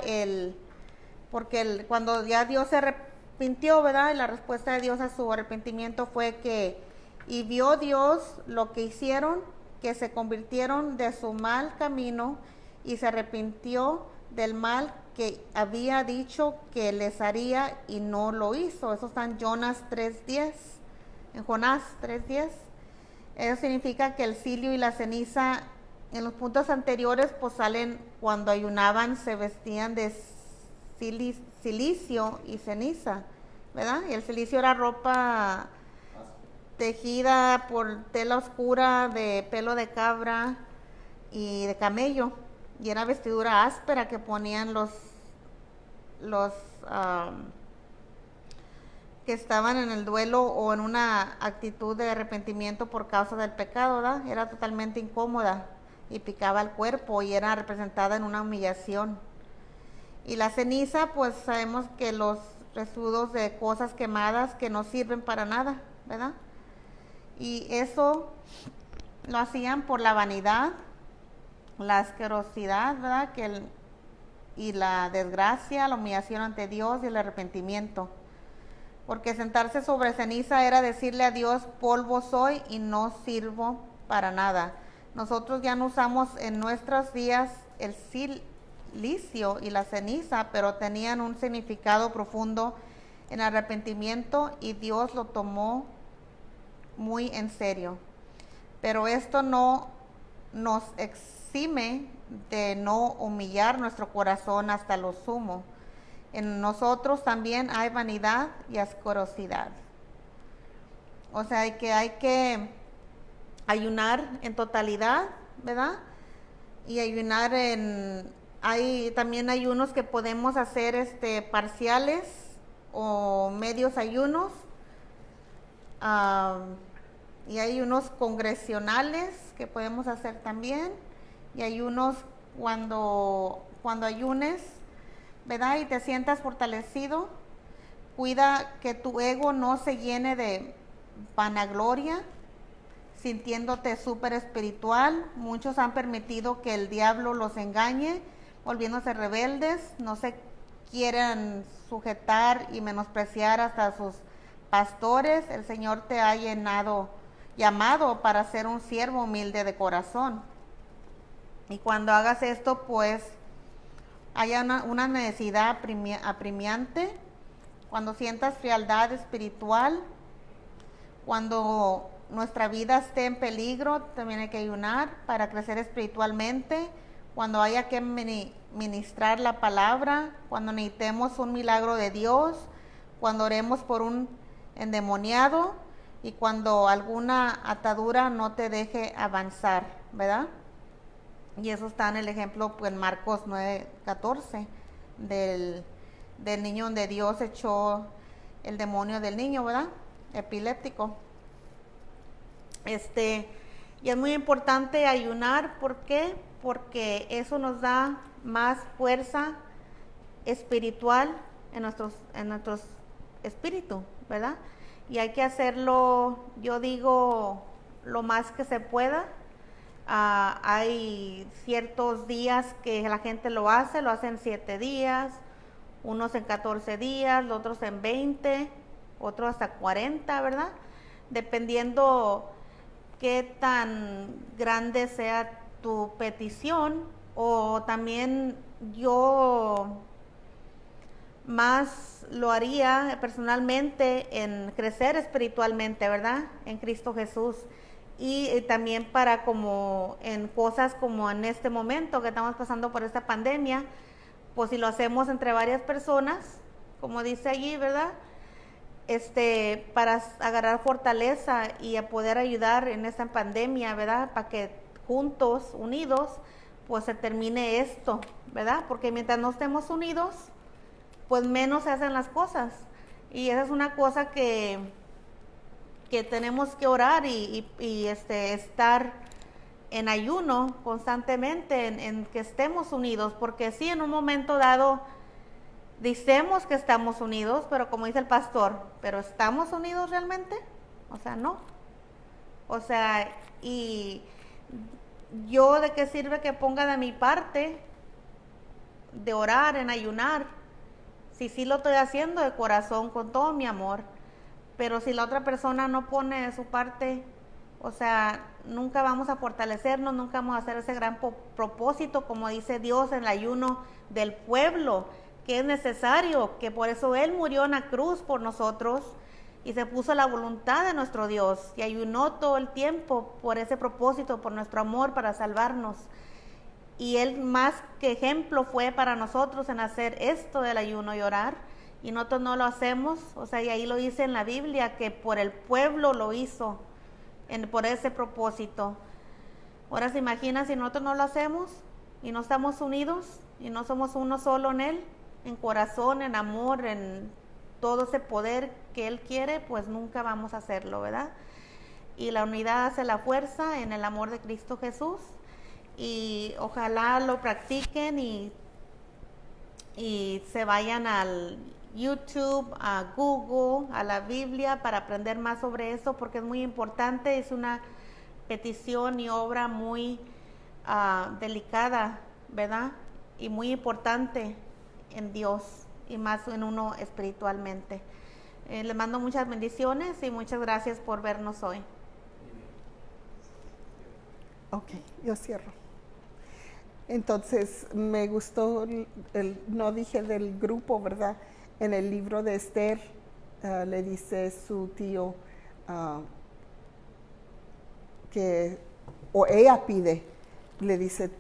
cuando ya Dios se arrepintió, ¿verdad? Y la respuesta de Dios a su arrepentimiento fue que, y vio Dios lo que hicieron, que se convirtieron de su mal camino y se arrepintió del mal que había dicho que les haría y no lo hizo. Eso está en Jonás 3:10. En Jonás 3:10. Eso significa que el cilio y la ceniza en los puntos anteriores pues salen cuando ayunaban, se vestían de silicio y ceniza, ¿verdad? Y el silicio era ropa tejida por tela oscura de pelo de cabra y de camello, y era vestidura áspera que ponían los que estaban en el duelo o en una actitud de arrepentimiento por causa del pecado, ¿verdad? Era totalmente incómoda y picaba el cuerpo y era representada en una humillación. Y la ceniza, pues sabemos que los residuos de cosas quemadas que no sirven para nada, ¿verdad? Y eso lo hacían por la vanidad, la asquerosidad, ¿verdad? Y la desgracia, la humillación ante Dios y el arrepentimiento. Porque sentarse sobre ceniza era decirle a Dios, polvo soy y no sirvo para nada. Nosotros ya no usamos en nuestros días el silicio y la ceniza, pero tenían un significado profundo en arrepentimiento y Dios lo tomó muy en serio. Pero esto no nos exime de no humillar nuestro corazón hasta lo sumo. En nosotros también hay vanidad y asquerosidad. O sea, hay que ayunar en totalidad, ¿verdad? Y ayunar hay también ayunos que podemos hacer parciales o medios ayunos. Y hay unos congresionales que podemos hacer también. Y hay unos cuando ayunes, ¿verdad? Y te sientas fortalecido, cuida que tu ego no se llene de vanagloria, sintiéndote súper espiritual. Muchos han permitido que el diablo los engañe, volviéndose rebeldes, no se quieren sujetar y menospreciar hasta sus pastores. El Señor te ha llamado para ser un siervo humilde de corazón. Y cuando hagas esto, pues haya una necesidad apremiante, cuando sientas frialdad espiritual, cuando nuestra vida esté en peligro, también hay que ayunar para crecer espiritualmente, cuando haya que ministrar la palabra, cuando necesitemos un milagro de Dios, cuando oremos por un endemoniado y cuando alguna atadura no te deje avanzar, ¿verdad? Y eso está en el ejemplo, pues, en Marcos 9:14, del niño donde Dios echó el demonio del niño, ¿verdad? Epiléptico. Y es muy importante ayunar, ¿por qué? Porque eso nos da más fuerza espiritual en nuestros espíritus, ¿verdad? Y hay que hacerlo, yo digo, lo más que se pueda. Hay ciertos días que la gente lo hace en 7 días, unos en 14 días, los otros en 20, otro hasta 40, ¿verdad? Dependiendo qué tan grande sea tu petición, o también yo más lo haría personalmente en crecer espiritualmente, ¿verdad? En Cristo Jesús. Y también para como en cosas como en este momento que estamos pasando por esta pandemia, pues si lo hacemos entre varias personas, como dice allí, ¿verdad? Para agarrar fortaleza y a poder ayudar en esta pandemia, ¿verdad? Para que juntos, unidos, pues se termine esto, ¿verdad? Porque mientras no estemos unidos, pues menos se hacen las cosas. Y esa es una cosa que tenemos que orar y estar en ayuno constantemente, en que estemos unidos, porque sí, en un momento dado decimos que estamos unidos, pero como dice el pastor, ¿pero estamos unidos realmente? O sea, no. O sea, y yo, ¿de qué sirve que ponga de mi parte de orar, en ayunar? Si sí lo estoy haciendo de corazón, con todo mi amor, pero si la otra persona no pone de su parte, o sea, nunca vamos a fortalecernos, nunca vamos a hacer ese gran propósito, como dice Dios en el ayuno del pueblo, que es necesario, que por eso Él murió en la cruz por nosotros y se puso la voluntad de nuestro Dios y ayunó todo el tiempo por ese propósito, por nuestro amor, para salvarnos. Y Él más que ejemplo fue para nosotros en hacer esto del ayuno y orar, y nosotros no lo hacemos. O sea, y ahí lo dice en la Biblia, que por el pueblo lo hizo, por ese propósito. Ahora se imagina si nosotros no lo hacemos y no estamos unidos y no somos uno solo en Él, en corazón, en amor, en todo ese poder que Él quiere, pues nunca vamos a hacerlo, ¿verdad? Y la unidad hace la fuerza en el amor de Cristo Jesús, y ojalá lo practiquen y se vayan al YouTube, a Google, a la Biblia para aprender más sobre eso, porque es muy importante, es una petición y obra muy delicada, ¿verdad? Y muy importante en Dios y más en uno espiritualmente. Les mando muchas bendiciones y muchas gracias por vernos hoy. Ok, yo cierro. Entonces, me gustó, no dije del grupo, ¿verdad? En el libro de Esther, le dice su tío o ella pide, le dice,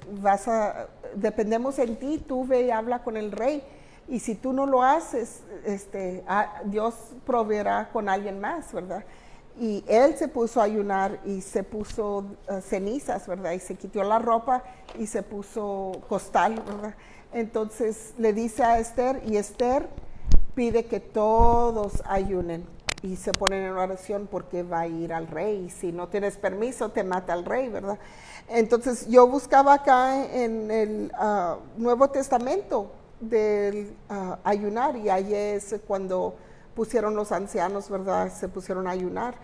dependemos en ti, tú ve y habla con el rey, y si tú no lo haces, Dios proveerá con alguien más, ¿verdad? Y él se puso a ayunar y se puso cenizas, ¿verdad? Y se quitó la ropa y se puso costal, ¿verdad? Entonces le dice a Esther, y Esther pide que todos ayunen y se ponen en oración porque va a ir al rey. Si no tienes permiso, te mata el rey, ¿verdad? Entonces yo buscaba acá en el Nuevo Testamento del ayunar, y ahí es cuando pusieron los ancianos, ¿verdad? Se pusieron a ayunar.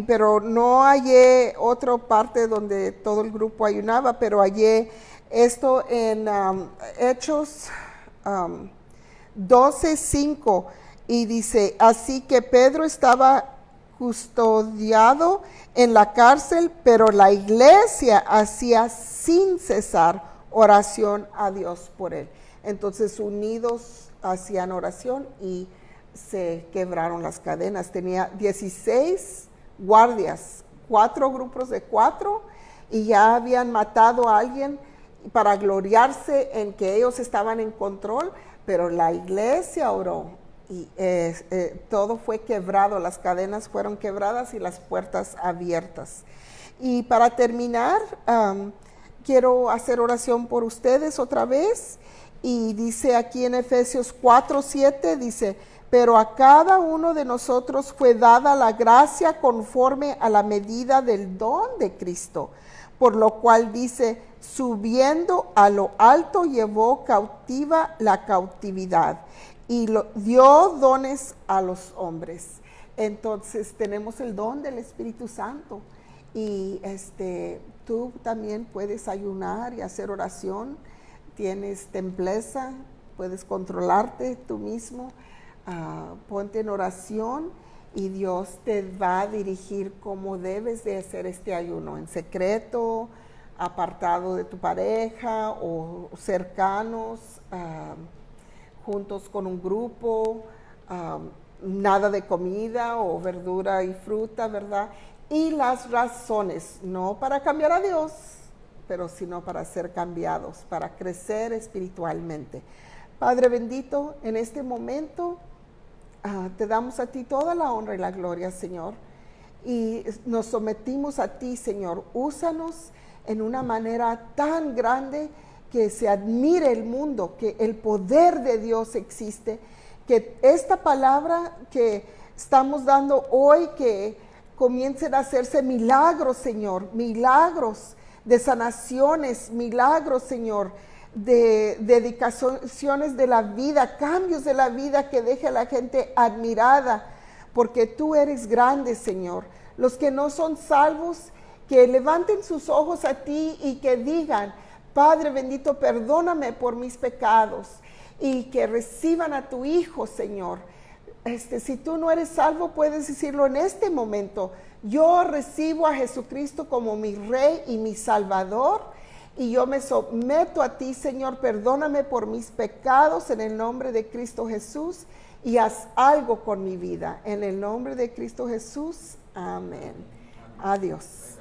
Pero no hallé otra parte donde todo el grupo ayunaba, pero hallé esto en Hechos 12:5, y dice, así que Pedro estaba custodiado en la cárcel, pero la iglesia hacía sin cesar oración a Dios por él. Entonces unidos hacían oración y se quebraron las cadenas. Tenía 16 guardias, 4 grupos de 4, y ya habían matado a alguien para gloriarse en que ellos estaban en control, pero la iglesia oró y todo fue quebrado, las cadenas fueron quebradas y las puertas abiertas. Y para terminar, quiero hacer oración por ustedes otra vez, y dice aquí en Efesios 4:7, dice, pero a cada uno de nosotros fue dada la gracia conforme a la medida del don de Cristo, por lo cual dice, subiendo a lo alto llevó cautiva la cautividad y dio dones a los hombres. Entonces tenemos el don del Espíritu Santo, y tú también puedes ayunar y hacer oración, tienes templeza, puedes controlarte tú mismo. ponte en oración y Dios te va a dirigir cómo debes de hacer este ayuno, en secreto, apartado de tu pareja o cercanos, juntos con un grupo, nada de comida o verdura y fruta, ¿verdad? Y las razones, no para cambiar a Dios, pero sino para ser cambiados, para crecer espiritualmente. Padre bendito, en este momento te damos a ti toda la honra y la gloria, Señor, y nos sometimos a ti, Señor. Úsanos en una manera tan grande que se admire el mundo, que el poder de Dios existe, que esta palabra que estamos dando hoy, que comiencen a hacerse milagros, Señor, milagros de sanaciones, milagros, Señor, de dedicaciones de la vida, cambios de la vida que deje a la gente admirada, porque tú eres grande, Señor. Los que no son salvos, que levanten sus ojos a ti y que digan: Padre bendito, perdóname por mis pecados, y que reciban a tu Hijo, Señor. Si tú no eres salvo, puedes decirlo en este momento: yo recibo a Jesucristo como mi Rey y mi Salvador, y yo me someto a ti, Señor. Perdóname por mis pecados en el nombre de Cristo Jesús, y haz algo con mi vida. En el nombre de Cristo Jesús, amén. Adiós.